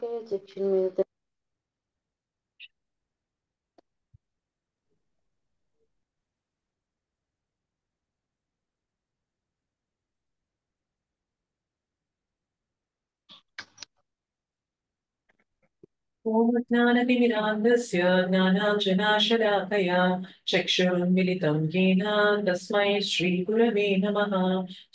Okay, Egyptian. ज्ञानतिमिरान्धस्य ज्ञानाञ्जनाशलाकया चक्षुरुन्मिलितं येन तस्मै श्रीगुरवे नमः।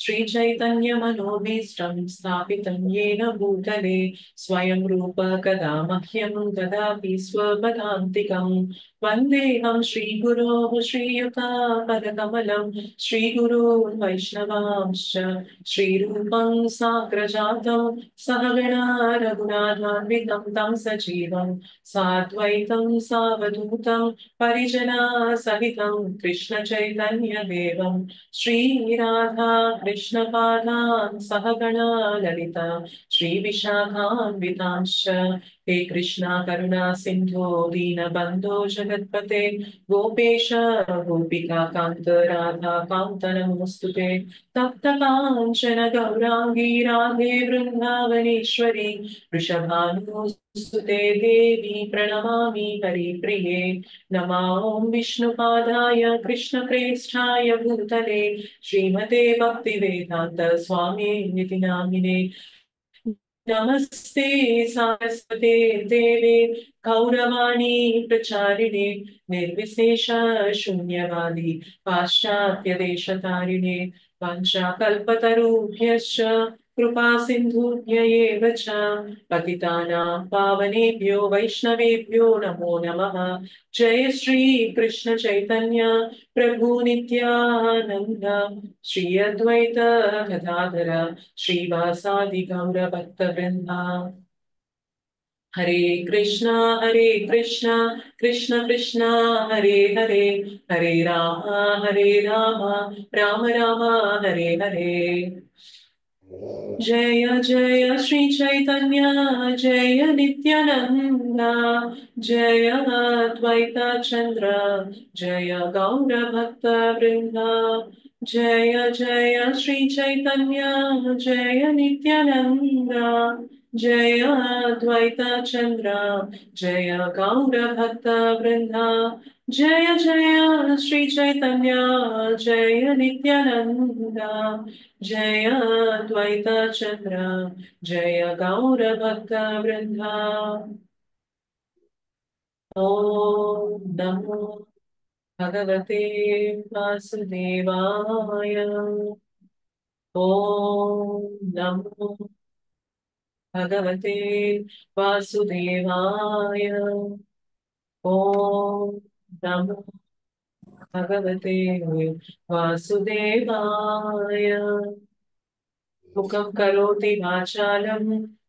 श्रीचैतन्यमनोभीष्टं स्थापितं येन भूतले स्वयं रूप कदा मह्यं ददाति स्वपदान्तिकम्। वन्देऽहं श्रीगुरोः श्रीयुतापदकमलं श्रीगुरोन् वैष्णवांश्च श्रीरूपं साग्रजातं सहगणा रघुनाथान्वितं तं सजीवं साद्वैतं सावधूतं परिजनसहितं कृष्णचैतन्यदेवं श्रीराधा कृष्णपादान् सहगणा ललिता श्रीविशाखान्वितांश्च। हे कृष्णा करुणा सिन्धो दीनबन्धो जगत्पते गोपेश गोपिका कान्त राधा कान्त नमोऽस्तुते। तप्त काञ्चन गौराङ्गी राधे वृन्दावनेश्वरी वृषभानुसुते देवी प्रणमामि हरिप्रिये। नमां विष्णुपादाय कृष्णप्रेष्ठाय भूतले श्रीमते भक्तिवेदान्त स्वामिनिति नामिने। नमस्ते सारस्वते देवे गौरवाणी प्रचारिणे निर्विशेष शून्यवादी पाश्चात्यदेशतारिणे वाञ्छाकल्पतरुभ्यश्च कृपा सिन्धुभ्य एव च पतितानां पावनेभ्यो वैष्णवेभ्यो नमो नमः। जय श्री कृष्ण चैतन्य प्रभु नित्यानंद श्री अद्वैत गदाधर श्रीवासादि गौर भक्तवृंदा। हरे कृष्णा कृष्ण कृष्ण हरे हरे हरे राम राम राम हरे हरे। जय जय श्री चैतन्य जय नित्यानंद जय अद्वैत चंद्र जय गौर भक्त वृंदा। जय जय श्री चैतन्य जय नित्यानंद जय अद्वैत चंद्र जय गौर भक्त वृंदा। जय जय श्री चैतन्य जय नित्यानंद जय अद्वैत चंद्र जय गौर भक्त वृंदा। ओम नमो भगवते वासुदेवाय। ओम नमो भगवते वासुदेवाय। ओम नमो भगवते वासुदेवाय। मुखं करोति वाचालं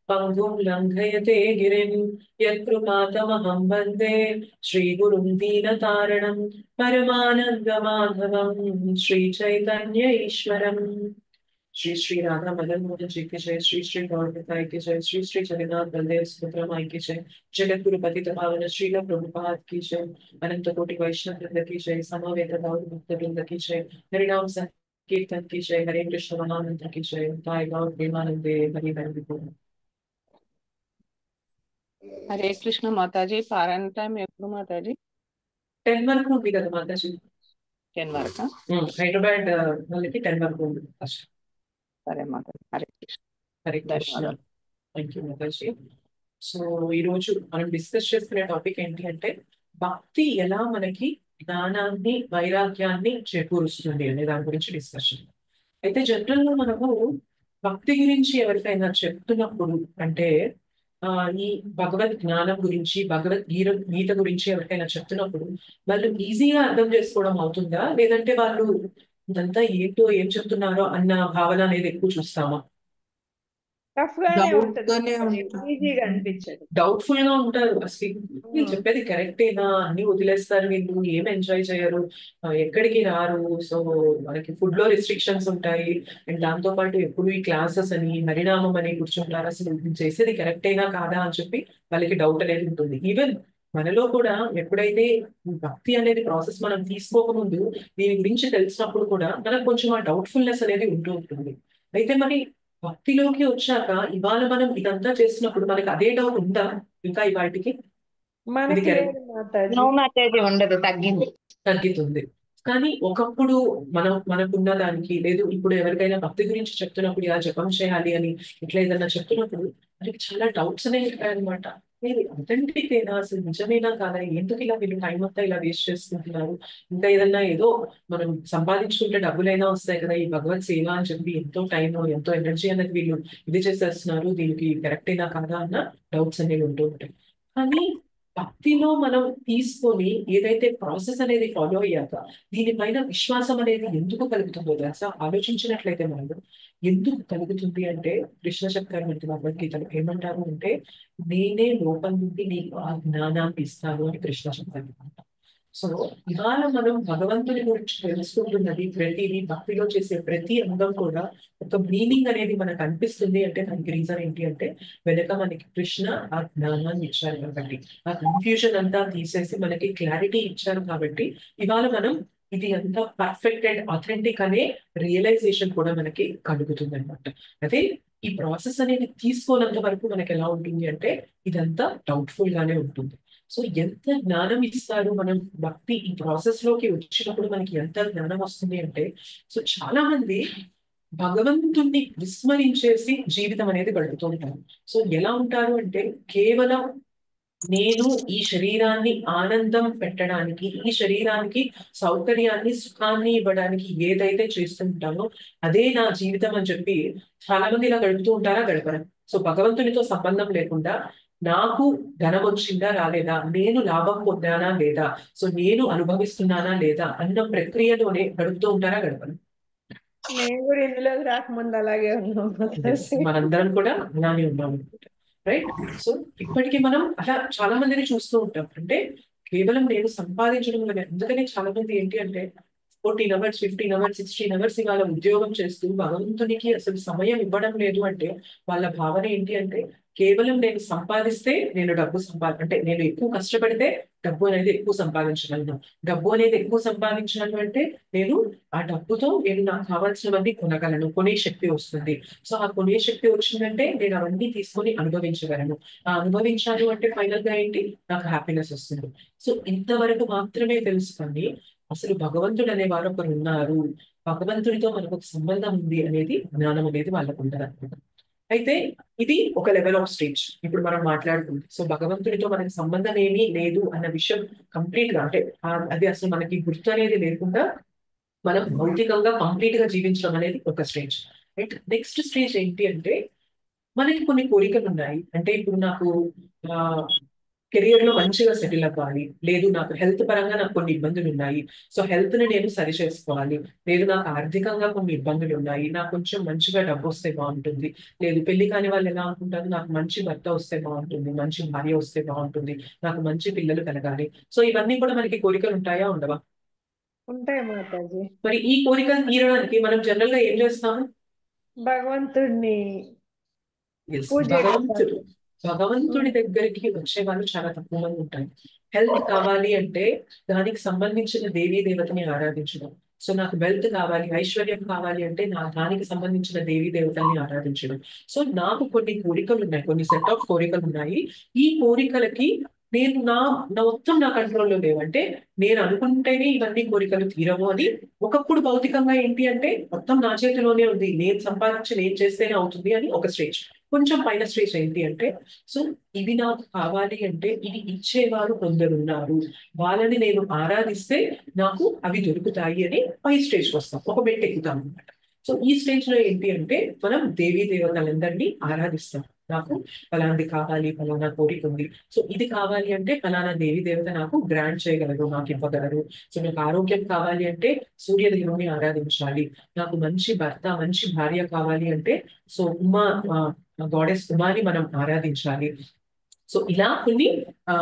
पङ्गुं लङ्घयते गिरिं यत्कृपातमहं वन्दे श्रीगुरुं दीनतारणं परमानन्दमाधवं श्रीचैतन्य ईश्वरम्। श्री श्री राधा मदन मोहन जी की जय। श्री श्री गौरताई की जय। श्री श्री जगन्नाथ बलदेव सुभद्रा माई की जय। जगत गुरु पतित पावन श्रील प्रभुपाद की जय। अनंत कोटि वैष्णव वृंद की जय। समवेत गौर भक्त वृंद की जय। हरिनाम कीर्तन की जय। हरे कृष्ण महामंत्र की जय। ताय गौर प्रेमानंदे हरि हरि बोल। హరే కృష్ణ మాతాజీ పారాయణ టైం ఎప్పుడు మాతాజీ 10 వరకు ఉంది కదా మాతాజీ. 10 వరకా? హైదరాబాద్ వాళ్ళకి 10 వరకు ఉంది ఫస్ట్. సరే మాతాజీ. హరే కృష్ణ. హరే కృష్ణ. ధన్యవాదాలు. Thank you Mataji. సో ఈరోజు మనం డిస్కస్ చేసుకునే టాపిక్ ఏంటి అంటే భక్తి ఎలా మనకి జ్ఞానాన్ని వైరాగ్యాన్ని చేకూరుస్తుంది అనే దాని గురించి డిస్కషన్. అయితే జనరల్ గా మనము భక్తి గురించి ఎవరికైనా చెప్తున్నప్పుడు అంటే ఈ భగవద్ జ్ఞానం గురించి గీత గురించి ఎవరికైనా చెప్తున్నప్పుడు వాళ్ళు ఈజీగా అర్థం చేసుకోవడం అవుతుందా, లేదంటే వాళ్ళు ఇదంతా ఏంటో ఏం చెప్తున్నారో అన్న భావన అనేది ఎక్కువ చూస్తామా? డౌట్ఫుల్ గా ఉంటారు. అసలు వీళ్ళు చెప్పేది కరెక్టేనా, అన్ని వదిలేస్తారు, వీళ్ళు ఏం ఎంజాయ్ చేయరు, ఎక్కడికి రారు. సో మనకి ఫుడ్ లో రిస్ట్రిక్షన్స్ ఉంటాయి, అండ్ దాంతో పాటు ఎప్పుడు ఈ క్లాసెస్ అని హరినామం అని కూర్చుంటారు. అసలు వీళ్ళు చేసేది కరెక్టేనా కాదా అని చెప్పి వాళ్ళకి డౌట్ అనేది ఉంటుంది. ఈవెన్ మనలో కూడా ఎప్పుడైతే భక్తి అనేది ప్రాసెస్ మనం తీసుకోకముందు దీని గురించి తెలిసినప్పుడు కూడా మనకు కొంచెం ఆ డౌట్ఫుల్నెస్ అనేది ఉంటూ ఉంటుంది. అయితే మరి భక్తిలోకి వచ్చాక ఇవాళ మనం ఇదంతా చేసినప్పుడు మనకి అదే డౌట్ ఉందా ఇంకా ఇవాటికి? ఇది మనకి కరెక్ట్ లేదు మాతాజీ. నో మాతాజీ ఉండదు, తగ్గింది. తగ్గుతుంది. కానీ ఒకప్పుడు మనకున్న దానికి లేదు, ఇప్పుడు ఎవరికైనా భక్తి గురించి చెప్తున్నప్పుడు ఇలా జపం చేయాలి అని ఇట్లా ఏదైనా చెప్తున్నప్పుడు మనకి చాలా డౌట్స్ అనేవి ఉంటాయన్నమాట. ఇది అథెంటికేనా, అసలు నిజమేనా కాదా, ఎందుకు ఇలా వీళ్ళు టైం అంతా ఇలా వేస్ట్ చేసుకుంటున్నారు, ఇంకా ఏదన్నా ఏదో మనం సంపాదించుకుంటే డబ్బులైనా వస్తాయి కదా, ఈ భగవత్ సేవ అని చెప్పి ఎంతో టైం ఎంతో ఎనర్జీ అనేది వీళ్ళు ఇది చేసేస్తున్నారు, దీనికి కరెక్టేనా కాదా అన్న డౌట్స్ అనేవి ఉంటూ ఉంటాయి. కానీ భక్తిలో మనం తీసుకొని ఏదైతే ప్రాసెస్ అనేది ఫాలో అయ్యాక దీనిపైన విశ్వాసం అనేది ఎందుకు కలుగుతుందో తెలుసా? ఆలోచించినట్లయితే మనం ఎందుకు కలుగుతుంది అంటే, కృష్ణ చెప్తారు మనకి భగవద్గీతలో ఏమంటారు అంటే, నేనే లోపల నుండి నీకు ఆ జ్ఞానాన్ని ఇస్తాను అని కృష్ణ చెప్తారు అనమాట. సో ఇవాళ మనం భగవంతుని గురించి తెలుసుకుంటున్నది ప్రతిదీ, భక్తిలో చేసే ప్రతి అంగం కూడా ఒక మీనింగ్ అనేది మనకు అనిపిస్తుంది అంటే దానికి రీజన్ ఏంటి అంటే, వెనక మనకి కృష్ణ ఆ జ్ఞానాన్ని ఇచ్చారు కాబట్టి, ఆ కన్ఫ్యూజన్ అంతా తీసేసి మనకి క్లారిటీ ఇచ్చారు కాబట్టి ఇవాళ మనం ఇది అంతా పర్ఫెక్ట్ అండ్ అథెంటిక్ అనే రియలైజేషన్ కూడా మనకి కలుగుతుంది అనమాట. అదే ఈ ప్రాసెస్ అనేది తీసుకోనంత వరకు మనకి ఎలా ఉంటుంది అంటే ఇదంతా డౌట్ఫుల్ గానే ఉంటుంది. సో ఎంత జ్ఞానం ఇస్తారు మనం భక్తి ఈ ప్రాసెస్ లోకి వచ్చినప్పుడు మనకి ఎంత జ్ఞానం వస్తుంది అంటే, సో చాలా మంది భగవంతుణ్ణి విస్మరించేసి జీవితం అనేది గడుపుతూ ఉంటారు. సో ఎలా ఉంటారు అంటే, కేవలం నేను ఈ శరీరాన్ని ఆనందం పెట్టడానికి, ఈ శరీరానికి సౌకర్యాన్ని సుఖాన్ని ఇవ్వడానికి ఏదైతే చేస్తుంటానో అదే నా జీవితం అని చెప్పి చాలా మంది ఇలా గడుపుతూ ఉంటారా, గడపరా? సో భగవంతునితో సంబంధం లేకుండా నాకు ధనం వచ్చిందా రాలేదా, నేను లాభం పొందానా లేదా, సో నేను అనుభవిస్తున్నానా లేదా అన్న ప్రక్రియలోనే గడుపుతూ ఉంటారా, గడపరా? నేను కూడా ఇందులోకి రాకముందు అలాగే ఉన్నాం Yes, మాతాజీ. మనందరం కూడా అలానే ఉన్నాం రైట్. సో ఇప్పటికీ మనం అలా చాలా మందిని చూస్తూ ఉంటాం. అంటే కేవలం నేను సంపాదించడం వల్ల, అందుకనే చాలా మంది ఏంటి అంటే 14 hours 15 hours 16 hours ఇవాళ ఉద్యోగం చేస్తూ భగవంతునికి అసలు సమయం ఇవ్వడం లేదు అంటే వాళ్ళ భావన ఏంటి అంటే, కేవలం నేను సంపాదిస్తే నేను డబ్బు అంటే నేను ఎక్కువ కష్టపడితే డబ్బు అనేది ఎక్కువ సంపాదించగలను, డబ్బు అనేది ఎక్కువ సంపాదించగలను అంటే నేను ఆ డబ్బుతో నేను నాకు కావాల్సినవన్నీ కొనగలను, కొనే శక్తి వస్తుంది. సో ఆ కొనే శక్తి వచ్చిందంటే నేను అవన్నీ తీసుకొని అనుభవించగలను. ఆ అనుభవించాను అంటే ఫైనల్ గా ఏంటి, నాకు హ్యాపీనెస్ వస్తుంది. సో ఇంతవరకు మాత్రమే తెలుసుకొని అసలు భగవంతుడు అనే వారు ఒకరు ఉన్నారు, భగవంతుడితో మనకు ఒక సంబంధం ఉంది అనేది జ్ఞానం అనేది వాళ్ళకు ఉండదు అనమాట. అయితే ఇది ఒక లెవెల్ ఆఫ్ స్టేజ్ ఇప్పుడు మనం మాట్లాడుకుంది. సో భగవంతుడితో మనకి సంబంధం ఏమీ లేదు అన్న విషయం కంప్లీట్ గా అంటే అది అసలు మనకి గుర్తు అనేది లేకుండా మనం భౌతికంగా కంప్లీట్ గా జీవించడం అనేది ఒక స్టేజ్. రైట్. నెక్స్ట్ స్టేజ్ ఏంటి అంటే, మనకి కొన్ని కోరికలు ఉన్నాయి. అంటే ఇప్పుడు నాకు కెరియర్ లో మంచిగా సెటిల్ అవ్వాలి, లేదు నాకు హెల్త్ పరంగా నాకు కొన్ని ఇబ్బందులు ఉన్నాయి, సో హెల్త్ ని నేను సరి చేసుకోవాలి, లేదు నాకు ఆర్థికంగా కొన్ని ఇబ్బందులు ఉన్నాయి, నాకు కొంచెం మంచిగా డబ్బు వస్తే బాగుంటుంది, లేదు పెళ్లి కాని వాళ్ళు ఎలా అనుకుంటారు, నాకు మంచి భర్త వస్తే బాగుంటుంది, మంచి భార్య వస్తే బాగుంటుంది, నాకు మంచి పిల్లలు కలగాలి. సో ఇవన్నీ కూడా మనకి కోరికలు ఉంటాయా, ఉండవా? ఉంటాయి మాతాజీ. మరి ఈ కోరికలు తీరడానికి మనం జనరల్ గా ఏం చేస్తాము? భగవంతుడిని Yes, పూజ భగవంతుడి దగ్గరికి వచ్చే వాళ్ళు చాలా తక్కువ మంది ఉంటారు. హెల్త్ కావాలి అంటే దానికి సంబంధించిన దేవీ దేవతని ఆరాధించడం. సో నాకు వెల్త్ కావాలి, ఐశ్వర్యం కావాలి అంటే దానికి సంబంధించిన దేవీ దేవతల్ని ఆరాధించడం. సో నాకు కొన్ని కోరికలు ఉన్నాయి, కొన్ని సెట్ ఆఫ్ కోరికలు ఉన్నాయి. ఈ కోరికలకి నేను నా మొత్తం నా కంట్రోల్లో లేవంటే, నేను అనుకుంటేనే ఇవన్నీ కోరికలు తీరవు అని ఒకప్పుడు భౌతికంగా ఏంటి అంటే మొత్తం నా చేతిలోనే ఉంది, నేను సంపాదించి నేను చేస్తేనే అవుతుంది అని ఒక స్టేజ్. కొంచెం పైన స్టేజ్ ఏంటి అంటే, సో ఇవి నాకు కావాలి అంటే ఇవి ఇచ్చేవారు కొందరున్నారు, వాళ్ళని నేను ఆరాధిస్తే నాకు అవి దొరుకుతాయి అని పై స్టేజ్కి వస్తాం, ఒక మెట్టు ఎక్కుతాం అనమాట. సో ఈ స్టేజ్ లో ఏంటి అంటే మనం దేవీ దేవతలందరినీ ఆరాధిస్తాం. నాకు ఫలాంది కావాలి, ఫలానా కోరిక ఉంది, సో ఇది కావాలి అంటే ఫలానా దేవీ దేవత నాకు గ్రాంట్ చేయగలరు, నాకు ఇవ్వగలరు. సో నాకు ఆరోగ్యం కావాలి అంటే సూర్యదేవుని ఆరాధించాలి, నాకు మంచి భర్త మంచి భార్య కావాలి అంటే సో ఉమా గాడెస్ ఉమాని మనం ఆరాధించాలి. సో ఇలా కొన్ని ఆ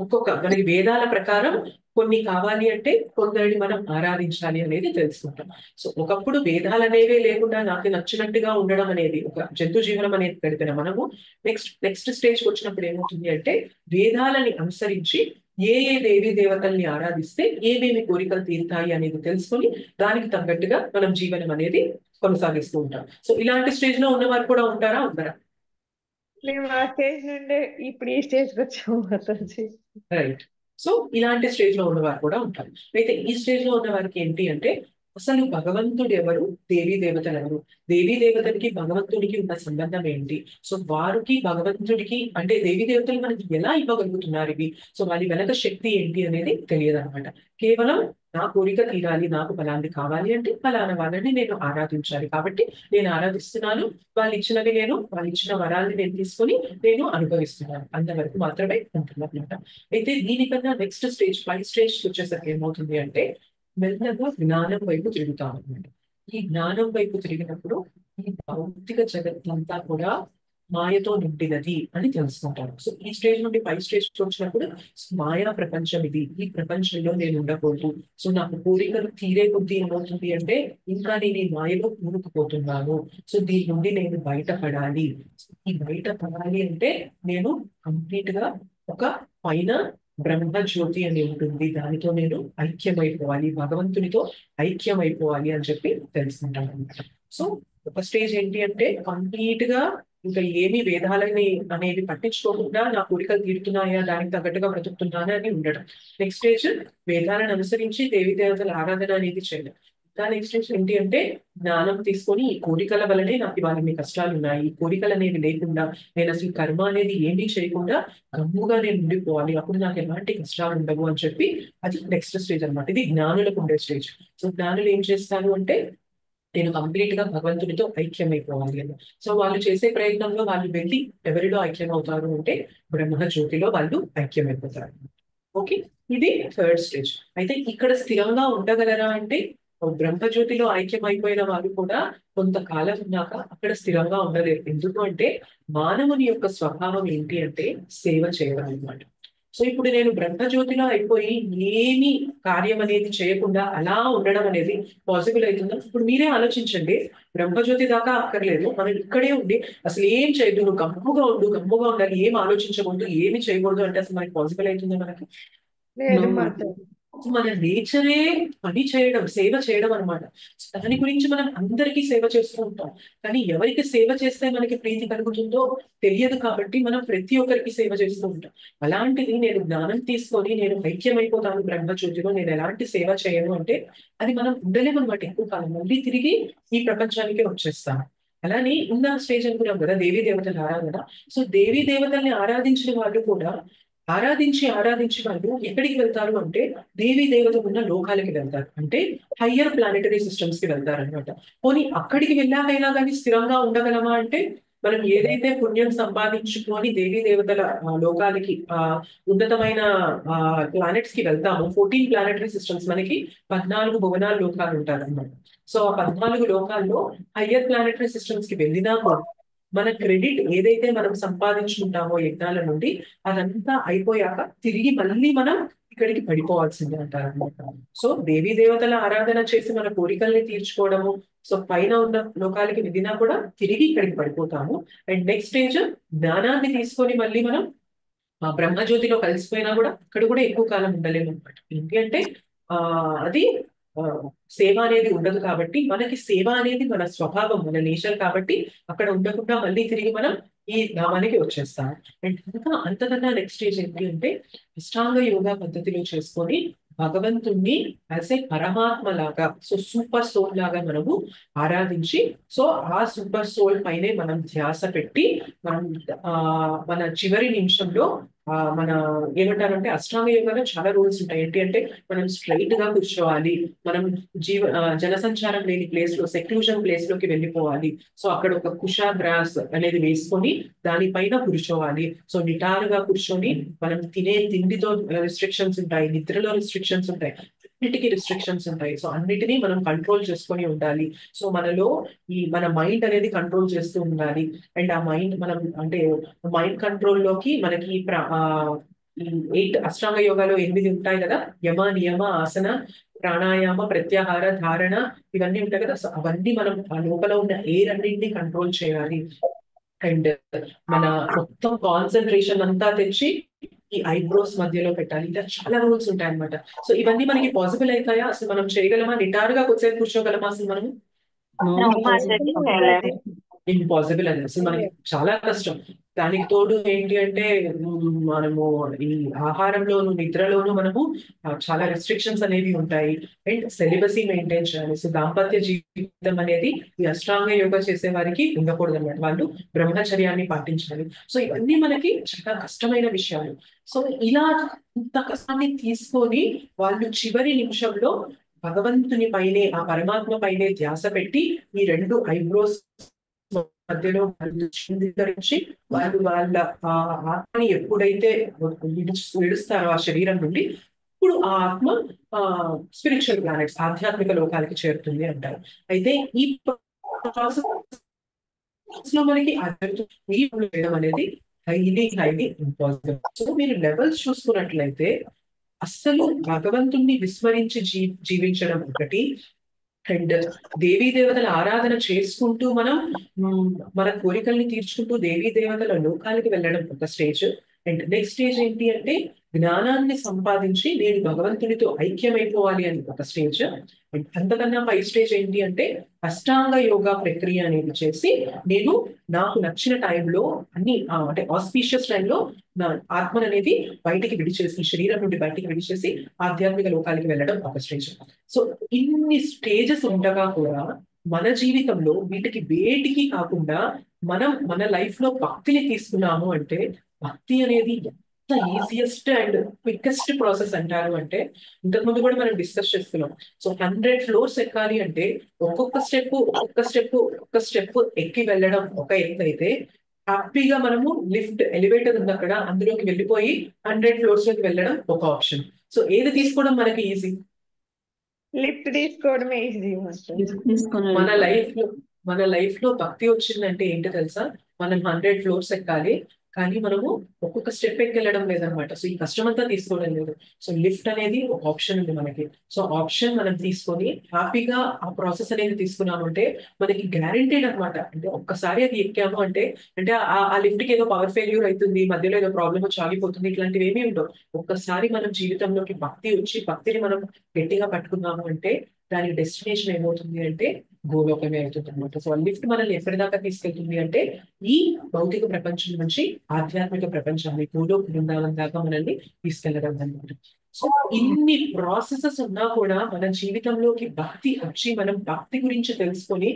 ఒక్కొక్క మనకి వేదాల ప్రకారం కొన్ని కావాలి అంటే కొందరిని మనం ఆరాధించాలి అనేది తెలుసుకుంటాం. సో ఒకప్పుడు వేదాలు అనేవే లేకుండా నాకు నచ్చినట్టుగా ఉండడం అనేది ఒక జంతు జీవనం అనేది గడిపిన మనము నెక్స్ట్ స్టేజ్కి వచ్చినప్పుడు ఏమవుతుంది అంటే, వేదాలని అనుసరించి ఏ ఏ దేవీ దేవతల్ని ఆరాధిస్తే ఏమేమి కోరికలు తీరుతాయి అనేది తెలుసుకొని దానికి తగ్గట్టుగా మనం జీవనం అనేది కొనసాగిస్తూ ఉంటారు. సో ఇలాంటి స్టేజ్ లో ఉన్న వారు కూడా ఉంటారా? ఉండరా? మేము ఆ స్టేజ్ నుండే ఇప్పుడు ఈ స్టేజ్కి వచ్చాము మాతాజీ. రైట్. సో ఇలాంటి స్టేజ్ లో ఉన్నవారు కూడా ఉంటారు. అయితే ఈ స్టేజ్ లో ఉన్న వారికి ఏంటి అంటే అసలు భగవంతుడు ఎవరు, దేవీ దేవతలు ఎవరు, దేవీ దేవతలకి భగవంతుడికి ఉన్న సంబంధం ఏంటి, సో వారికి భగవంతుడికి అంటే దేవీ దేవతలు మనకి ఎలా ఇవ్వగలుగుతున్నారు ఇవి, సో వారి వెనక శక్తి ఏంటి అనేది తెలియదు అనమాట. కేవలం నా కోరిక తీరాలి, నాకు ఫలాన్ని కావాలి అంటే ఫలానా వాళ్ళని నేను ఆరాధించాలి, కాబట్టి నేను ఆరాధిస్తున్నాను, వాళ్ళు ఇచ్చిన వరాల్ని నేను తీసుకొని నేను అనుభవిస్తున్నాను అంతవరకు మాత్రమే ఉంటుంది అనమాట. అయితే దీనికన్నా నెక్స్ట్ స్టేజ్ 5 స్టేజ్ వచ్చేసరికి ఏమవుతుంది అంటే మెల్లగా జ్ఞానం వైపు తిరుగుతాం అనమాట. ఈ జ్ఞానం వైపు తిరిగినప్పుడు ఈ భౌతిక జగత్తంతా కూడా మాయతో నిండినది అని తెలుసుకుంటారు. సో ఈ స్టేజ్ నుండి 5 స్టేజ్ వచ్చినప్పుడు మాయా ప్రపంచం ఇది, ఈ ప్రపంచంలో నేను ఉండకూడదు, సో నాకు కోరికలు తీరే కొద్దీ ఏమవుతుంది అంటే ఇంకా నేను ఈ మాయలో కూరుకుపోతున్నాను, సో దీని నుండి నేను బయటపడాలి. ఈ బయటపడాలి అంటే నేను కంప్లీట్ గా ఒక పైన బ్రహ్మ జ్యోతి అని ఉంటుంది, దానితో నేను ఐక్యమైపోవాలి, భగవంతునితో ఐక్యమైపోవాలి అని చెప్పి తెలుసుకుంటాను అనమాట. సో ఒక స్టేజ్ ఏంటి అంటే కంప్లీట్ గా ఇంకా ఏమి వేదాలని అనేవి పట్టించుకోకుండా నా కోరికలు తీరుతున్నాయా, దానికి తగ్గట్టుగా బ్రతుకుతున్నానా అని ఉండడం. నెక్స్ట్ స్టేజ్ వేదాలను అనుసరించి దేవీ దేవతల ఆరాధన అనేది చేయడం. నెక్స్ట్ స్టేజ్ ఏంటి అంటే జ్ఞానం తీసుకొని ఈ కోరికల వల్లనే నాకు ఇవాళ మీ కష్టాలు ఉన్నాయి, ఈ కోరికలు అనేవి లేకుండా నేను అసలు కర్మ అనేది ఏమీ చేయకుండా గమ్ముగా నేను ఉండిపోవాలి, అప్పుడు నాకు ఎలాంటి కష్టాలు ఉండవు అని చెప్పి అది నెక్స్ట్ స్టేజ్ అనమాట. ఇది జ్ఞానులకు ఉండే స్టేజ్. సో జ్ఞానులు ఏం చేస్తారు అంటే నేను కంప్లీట్ గా భగవంతుడితో ఐక్యమైపోవాలి అని. సో వాళ్ళు చేసే ప్రయత్నంలో వాళ్ళు వెళ్ళి ఎవరిలో ఐక్యం అవుతారు అంటే బ్రహ్మ జ్యోతిలో వాళ్ళు ఐక్యమైపోతారు. ఓకే, ఇది థర్డ్ స్టేజ్. అయితే ఇక్కడ స్థిరంగా ఉండగలరా అంటే బ్రహ్మజ్యోతిలో ఐక్యం అయిపోయిన వారు కూడా కొంతకాలం ఉన్నాక అక్కడ స్థిరంగా ఉండలేరు. ఎందుకు అంటే మానవుని యొక్క స్వభావం ఏంటి అంటే సేవ చేయడం అనమాట. సో ఇప్పుడు నేను బ్రహ్మజ్యోతిలో అయిపోయి ఏమి కార్యం అనేది చేయకుండా అలా ఉండడం అనేది పాసిబుల్ అవుతుందా? ఇప్పుడు మీరే ఆలోచించండి, బ్రహ్మజ్యోతి దాకా అక్కర్లేదు, మనం ఇక్కడే ఉండి అసలు ఏం చేయదు, నువ్వు గమ్ముగా ఉండాలి, ఏం ఆలోచించకూడదు, ఏమి చేయకూడదు అంటే అసలు మనకి పాసిబుల్ అవుతుందా? మనకి లేదు మాతాజీ. మన నేచరే పని చేయడం, సేవ చేయడం అనమాట. దాని గురించి మనం అందరికీ సేవ చేస్తూ ఉంటాం, కానీ ఎవరికి సేవ చేస్తే మనకి ప్రీతి కలుగుతుందో తెలియదు, కాబట్టి మనం ప్రతి ఒక్కరికి సేవ చేస్తూ ఉంటాం. అలాంటిది నేను జ్ఞానం తీసుకొని నేను ఐక్యమైపోతాను బ్రహ్మజ్యోతిలో, నేను ఎలాంటి సేవ చేయను అంటే అది మనం ఉండలేమన్నమాట ఎక్కువ కాలం, మళ్ళీ తిరిగి ఈ ప్రపంచానికే వచ్చేస్తాను. అలానే ఉన్న స్టేజ్ అనుకున్నాం కదా దేవీ దేవతల ఆరాధన. సో దేవీ దేవతల్ని ఆరాధించిన వాళ్ళు కూడా ఆరాధించి వాళ్ళు ఎక్కడికి వెళ్తారు అంటే దేవీ దేవతలు ఉన్న లోకాలకి వెళ్తారు, అంటే హయ్యర్ ప్లానెటరీ సిస్టమ్స్ కి వెళ్తారు అనమాట. పోనీ అక్కడికి వెళ్ళాకైనా కానీ స్థిరంగా ఉండగలమా అంటే మనం ఏదైతే పుణ్యం సంపాదించుకొని దేవీ దేవతల లోకాలకి ఉన్నతమైన ప్లానెట్స్ కి వెళ్తామో 14 ప్లానెటరీ సిస్టమ్స్, మనకి 14 భువనాల లోకాలు ఉంటారు అనమాట. సో ఆ 14 లోకాల్లో హయ్యర్ ప్లానెటరీ సిస్టమ్స్ కి వెళ్ళినా కూడా మన క్రెడిట్ ఏదైతే మనం సంపాదించుకుంటామో యజ్ఞాల నుండి అదంతా అయిపోయాక తిరిగి మళ్ళీ మనం ఇక్కడికి పడిపోవాల్సిందే అంటారు అనమాట. సో దేవీ దేవతల ఆరాధన చేసి మన కోరికల్ని తీర్చుకోవడము, సో పైన ఉన్న లోకాలకి వెళ్ళినా కూడా తిరిగి ఇక్కడికి పడిపోతాము. అండ్ నెక్స్ట్ స్టేజ్ జ్ఞానాన్ని తీసుకొని మళ్ళీ మనం బ్రహ్మజ్యోతిలో కలిసిపోయినా కూడా అక్కడ కూడా ఎక్కువ కాలం ఉండలేము అనమాట. ఏంటి అంటే అది సేవ అనేది ఉండదు, కాబట్టి మనకి సేవ అనేది మన స్వభావం, మన నేచర్, కాబట్టి అక్కడ ఉండకుండా మళ్ళీ తిరిగి మనం ఈ ధామానికి వచ్చేస్తాం. అండ్ ఇంకా అంతకన్నా నెక్స్ట్ స్టేజ్ ఏంటి అంటే అష్టాంగ యోగా పద్ధతిలో చేసుకొని భగవంతుణ్ణి యాజ్ ఏ పరమాత్మ లాగా, సో సూపర్ సోల్ లాగా మనము ఆరాధించి, సో ఆ సూపర్ సోల్ పైనే మనం ధ్యాస పెట్టి మనం మన చివరి నిమిషంలో మన ఏమంటారంటే అష్టాంగ యోగాలో చాలా రూల్స్ ఉంటాయి. ఏంటి అంటే మనం స్ట్రైట్ గా కూర్చోవాలి, మనం జనసంచారం లేని ప్లేస్ లో, సెక్లూజన్ ప్లేస్ లోకి వెళ్ళిపోవాలి, సో అక్కడ ఒక కుషా గ్రాస్ అనేది వేసుకొని దానిపైన కూర్చోవాలి. సో నిటారుగా కూర్చొని మనం తినే తిండితో రిస్ట్రిక్షన్స్ ఉంటాయి, నిద్రలో రిస్ట్రిక్షన్స్ ఉంటాయి, అన్నిటికీ రిస్ట్రిక్షన్స్ ఉంటాయి. సో అన్నిటినీ మనం కంట్రోల్ చేసుకొని ఉండాలి. సో మనలో మన మైండ్ అనేది కంట్రోల్ చేస్తూ ఉండాలి. అండ్ ఆ మైండ్ మనం అంటే మైండ్ కంట్రోల్ లోకి మనకి ఈ 8 అష్టాంగ యోగాలో 8 ఉంటాయి కదా, యమ నియమ ఆసన ప్రాణాయామ ప్రత్యాహార ధారణ, ఇవన్నీ ఉంటాయి కదా. సో అవన్నీ మనం ఆ లోపల ఉన్న ఎయిర్ అన్నింటినీ కంట్రోల్ చేయాలి. అండ్ మన మొత్తం కాన్సన్ట్రేషన్ అంతా తెచ్చి ఈ ఐబ్రోస్ మధ్యలో పెట్టాలి. ఇలా చాలా రూల్స్ ఉంటాయి అనమాట. సో ఇవన్నీ మనకి పాసిబుల్ అవుతాయా? అసలు మనం చేయగలమా? నిటారుగా కొద్దిసేపు కూర్చోగలమా అసలు మనము? No, No, Mataji. Mataji. Impossible అది అసలు మనకి చాలా కష్టం. దానికి తోడు ఏంటి అంటే మనము ఈ ఆహారంలోను నిద్రలోను మనము చాలా రెస్ట్రిక్షన్స్ అనేవి ఉంటాయి. అండ్ సెలిబసీ మెయింటైన్ చేయాలి. సో దాంపత్య జీవితం అనేది ఈ అష్టాంగ యోగా చేసే వారికి ఉండకూడదు అన్నమాట. వాళ్ళు బ్రహ్మచర్యాన్ని పాటించాలి. సో ఇవన్నీ మనకి చాలా కష్టమైన విషయాలు. సో ఇలా ఇంత కష్టాన్ని తీసుకొని వాళ్ళు చివరి నిమిషంలో భగవంతుని పైనే, ఆ పరమాత్మ పైనే ధ్యాస పెట్టి ఈ రెండు ఐబ్రోస్ మధ్యలో ధరించి వాళ్ళు వాళ్ళ ఆ ఆత్మని ఎప్పుడైతే విడుస్తారో ఆ శరీరం నుండి, ఇప్పుడు ఆ ఆత్మ స్పిరిచువల్ ప్లానెట్స్, ఆధ్యాత్మిక లోకాలకి చేరుతుంది అంటారు. అయితే ఈ ప్రాసెస్ లో మనకి చేయడం అనేది హైలీ ఇంపాసిబుల్. సో మీరు లెవెల్స్ చూసుకున్నట్లయితే అస్సలు భగవంతుణ్ణి విస్మరించి జీవించడం ఒకటి, అండ్ దేవీ దేవతల ఆరాధన చేసుకుంటూ మనం మన కోరికల్ని తీర్చుకుంటూ దేవీ దేవతల లోకాలకి వెళ్ళడం ఒక స్టేజ్. అండ్ నెక్స్ట్ స్టేజ్ ఏంటి అంటే జ్ఞానాన్ని సంపాదించి నేను భగవంతునితో ఐక్యమైపోవాలి అని ఒక స్టేజ్. అండ్ అంతకన్నా పై స్టేజ్ ఏంటి అంటే అష్టాంగ యోగా ప్రక్రియ అనేది చేసి నేను నాకు నచ్చిన టైంలో అన్ని అంటే ఆస్పీషియస్ టైంలో నా ఆత్మను అనేది బయటికి విడిచేసి, శరీరం నుండి బయటికి విడిచేసి ఆధ్యాత్మిక లోకాలకి వెళ్ళడం ఒక స్టేజ్. సో ఇన్ని స్టేజెస్ ఉండగా కూడా మన జీవితంలో వీటికి వేటికి కాకుండా మనం మన లైఫ్ లో భక్తిని తీసుకున్నాము అంటే, భక్తి అనేది ఎంత ఈజియెస్ట్ అండ్ క్వికెస్ట్ ప్రాసెస్ అంటారు అంటే, ఇంతకుముందు కూడా మనం డిస్కస్ చేస్తున్నాం. సో 100 floors ఎక్కాలి అంటే ఒక్కొక్క స్టెప్ ఎక్కి వెళ్ళడం ఒక ఎత్తు అయితే, హ్యాపీగా మనము లిఫ్ట్ ఎలివేటర్ ఉంది అక్కడ, అందులోకి వెళ్ళిపోయి 100 floors లోకి వెళ్ళడం ఒక ఆప్షన్. సో ఏది తీసుకోవడం మనకి ఈజీ? లిఫ్ట్ తీసుకోవడమే ఈజీ. మన లైఫ్ లో భక్తి వచ్చిందంటే ఏంటో తెలుసా? మనం 100 floors ఎక్కాలి, కానీ మనము ఒక్కొక్క స్టెప్ ఎక్కెళ్ళడం లేదనమాట. సో ఈ కష్టం అంతా తీసుకోవడం లేదు. సో లిఫ్ట్ అనేది ఒక ఆప్షన్ ఉంది మనకి. సో ఆప్షన్ మనం తీసుకొని హ్యాపీగా ఆ ప్రాసెస్ అనేది తీసుకున్నాము అంటే మనకి గ్యారెంటీడ్ అనమాట. అంటే ఒక్కసారి అది ఎక్కాము అంటే ఆ లిఫ్ట్ కి ఏదో పవర్ ఫెయిల్యూర్ అవుతుంది, మధ్యలో ఏదో ప్రాబ్లమ్ వచ్చి ఆగిపోతుంది, ఇట్లాంటివి ఏమీ ఉండవు. ఒక్కసారి మనం జీవితంలోకి భక్తి వచ్చి భక్తిని మనం గట్టిగా పట్టుకున్నాము అంటే దాని డెస్టినేషన్ ఏమవుతుంది అంటే గోలోకమే అవుతుంది అనమాట. సో లిఫ్ట్ మనల్ని ఎక్కడిదాకా తీసుకెళ్తుంది అంటే ఈ భౌతిక ప్రపంచం నుంచి ఆధ్యాత్మిక ప్రపంచాన్ని, గోలోక బృందావనం దాకా మనల్ని తీసుకెళ్లడం అనమాట. సో ఇన్ని ప్రాసెసెస్ ఉన్నా కూడా మన జీవితంలోకి భక్తి వచ్చి మనం భక్తి గురించి తెలుసుకొని,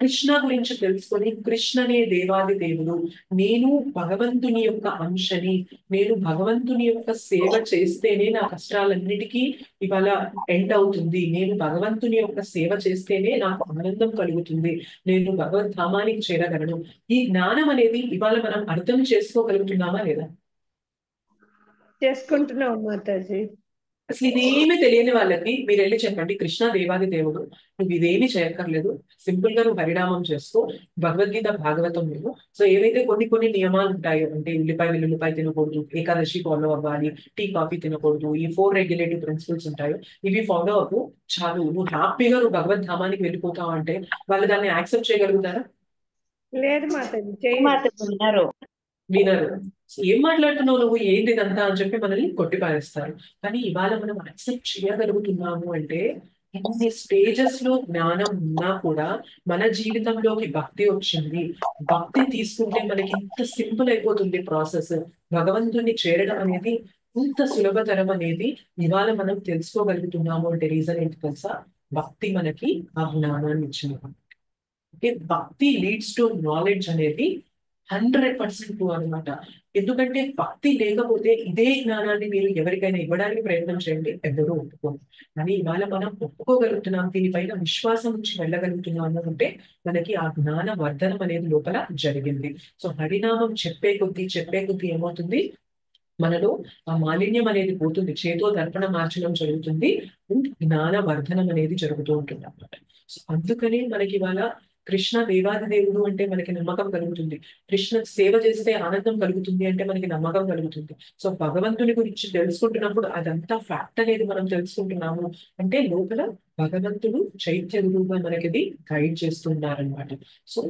కృష్ణ గురించి తెలుసుకొని, కృష్ణనే దేవాది దేవుడు, నేను భగవంతుని యొక్క అంశని, నేను భగవంతుని యొక్క సేవ చేస్తేనే నా కష్టాలన్నిటికీ ఇవాళ ఎండ్ అవుతుంది, నేను భగవంతుని యొక్క సేవ చేస్తేనే నాకు ఆనందం కలుగుతుంది, నేను భగవద్ధామానికి చేరగలను. ఈ జ్ఞానం అనేది ఇవాళ మనం అర్థం చేసుకోగలుగుతున్నామా లేదా? చేసుకుంటున్నాం మాతాజీ. అసలు ఇదేమీ తెలియని వాళ్ళకి మీరు వెళ్ళి చెప్పండి, కృష్ణ దేవాది దేవుడు, నువ్వు ఇదేమీ చేయక్కర్లేదు, సింపుల్ గా నువ్వు హరినామం చేసుకో, భగవద్గీత భాగవతం నువ్వు. సో ఏవైతే కొన్ని నియమాలు ఉంటాయో, అంటే వెల్లుల్లిపాయ తినకూడదు, ఏకాదశి ఫాలో అవ్వాలి, టీ కాఫీ తినకూడదు, ఈ 4 రెగ్యులేటివ్ ప్రిన్సిపల్స్ ఉంటాయో ఇవి ఫాలో అవ్వు, చాలు, నువ్వు హ్యాపీగా నువ్వు భగవద్ధామానికి వెళ్ళిపోతావు అంటే వాళ్ళు దాన్ని యాక్సెప్ట్ చేయగలుగుతారా? లేదు మాతాజీ, వినరు. ఏం మాట్లాడుతున్నావు నువ్వు, ఏంటి ఇదంతా అని చెప్పి మనల్ని కొట్టిపారేస్తారు. కానీ ఇవాళ మనం యాక్సెప్ట్ చేయగలుగుతున్నాము అంటే ఇన్ని స్టేజెస్ లో జ్ఞానం ఉన్నా కూడా మన జీవితంలోకి భక్తి వచ్చింది. భక్తి తీసుకుంటే మనకి ఇంత సింపుల్ అయిపోతుంది ప్రాసెస్. భగవంతుని చేరడం అనేది ఇంత సులభతరం అనేది ఇవాళ మనం తెలుసుకోగలుగుతున్నాము అంటే రీజన్ ఏంటి తెలుసా? భక్తి మనకి ఆ జ్ఞానాన్ని ఇచ్చింది. భక్తి లీడ్స్ టు నాలెడ్జ్ అనేది 100% ట్రూ అనమాట. ఎందుకంటే భక్తి లేకపోతే ఇదే జ్ఞానాన్ని మీరు ఎవరికైనా ఇవ్వడానికి ప్రయత్నం చేయండి, ఎవరూ ఒప్పుకోరు. కానీ ఇవాళ మనం ఒప్పుకోగలుగుతున్నాం, దీనిపైన విశ్వాసం నుంచి వెళ్ళగలుగుతున్నాము అంటే మనకి ఆ జ్ఞాన వర్ధనం అనేది లోపల జరిగింది. సో హరినామం చెప్పే కొద్దీ ఏమవుతుంది, మనలో ఆ మాలిన్యం అనేది పోతుంది, చేతో దర్పణ మార్చడం జరుగుతుంది, జ్ఞాన వర్ధనం అనేది జరుగుతూ ఉంటుంది అన్నమాట. సో అందుకని మనకి ఇవాళ కృష్ణ దేవాది దేవుడు అంటే మనకి నమ్మకం కలుగుతుంది, కృష్ణ సేవ చేస్తే ఆనందం కలుగుతుంది అంటే మనకి నమ్మకం కలుగుతుంది. సో భగవంతుని గురించి తెలుసుకుంటున్నప్పుడు అదంతా ఫ్యాక్ట్ అనేది మనం తెలుసుకుంటున్నాము అంటే లోపల భగవంతుడు చైత్య గురువుగా మనకి గైడ్ చేస్తున్నారనమాట. సో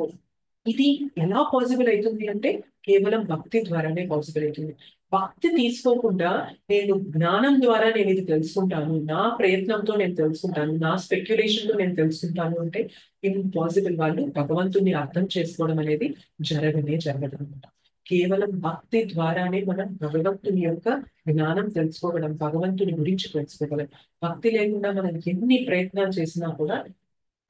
ఇది ఎలా పాసిబుల్ అవుతుంది అంటే కేవలం భక్తి ద్వారానే పాసిబుల్ అవుతుంది. భక్తి తీసుకోకుండా నేను జ్ఞానం ద్వారా నేను ఇది తెలుసుకుంటాను, నా ప్రయత్నంతో నేను తెలుసుకుంటాను, నా స్పెక్యులేషన్ తో నేను తెలుసుకుంటాను అంటే ఇంపాసిబుల్. వాళ్ళు భగవంతుని అర్థం చేసుకోవడం అనేది జరగదు అనమాట. కేవలం భక్తి ద్వారానే మనం భగవంతుని యొక్క జ్ఞానం తెలుసుకోగలం, భగవంతుని గురించి తెలుసుకోగలం. భక్తి లేకుండా మనం ఎన్ని ప్రయత్నాలు చేసినా కూడా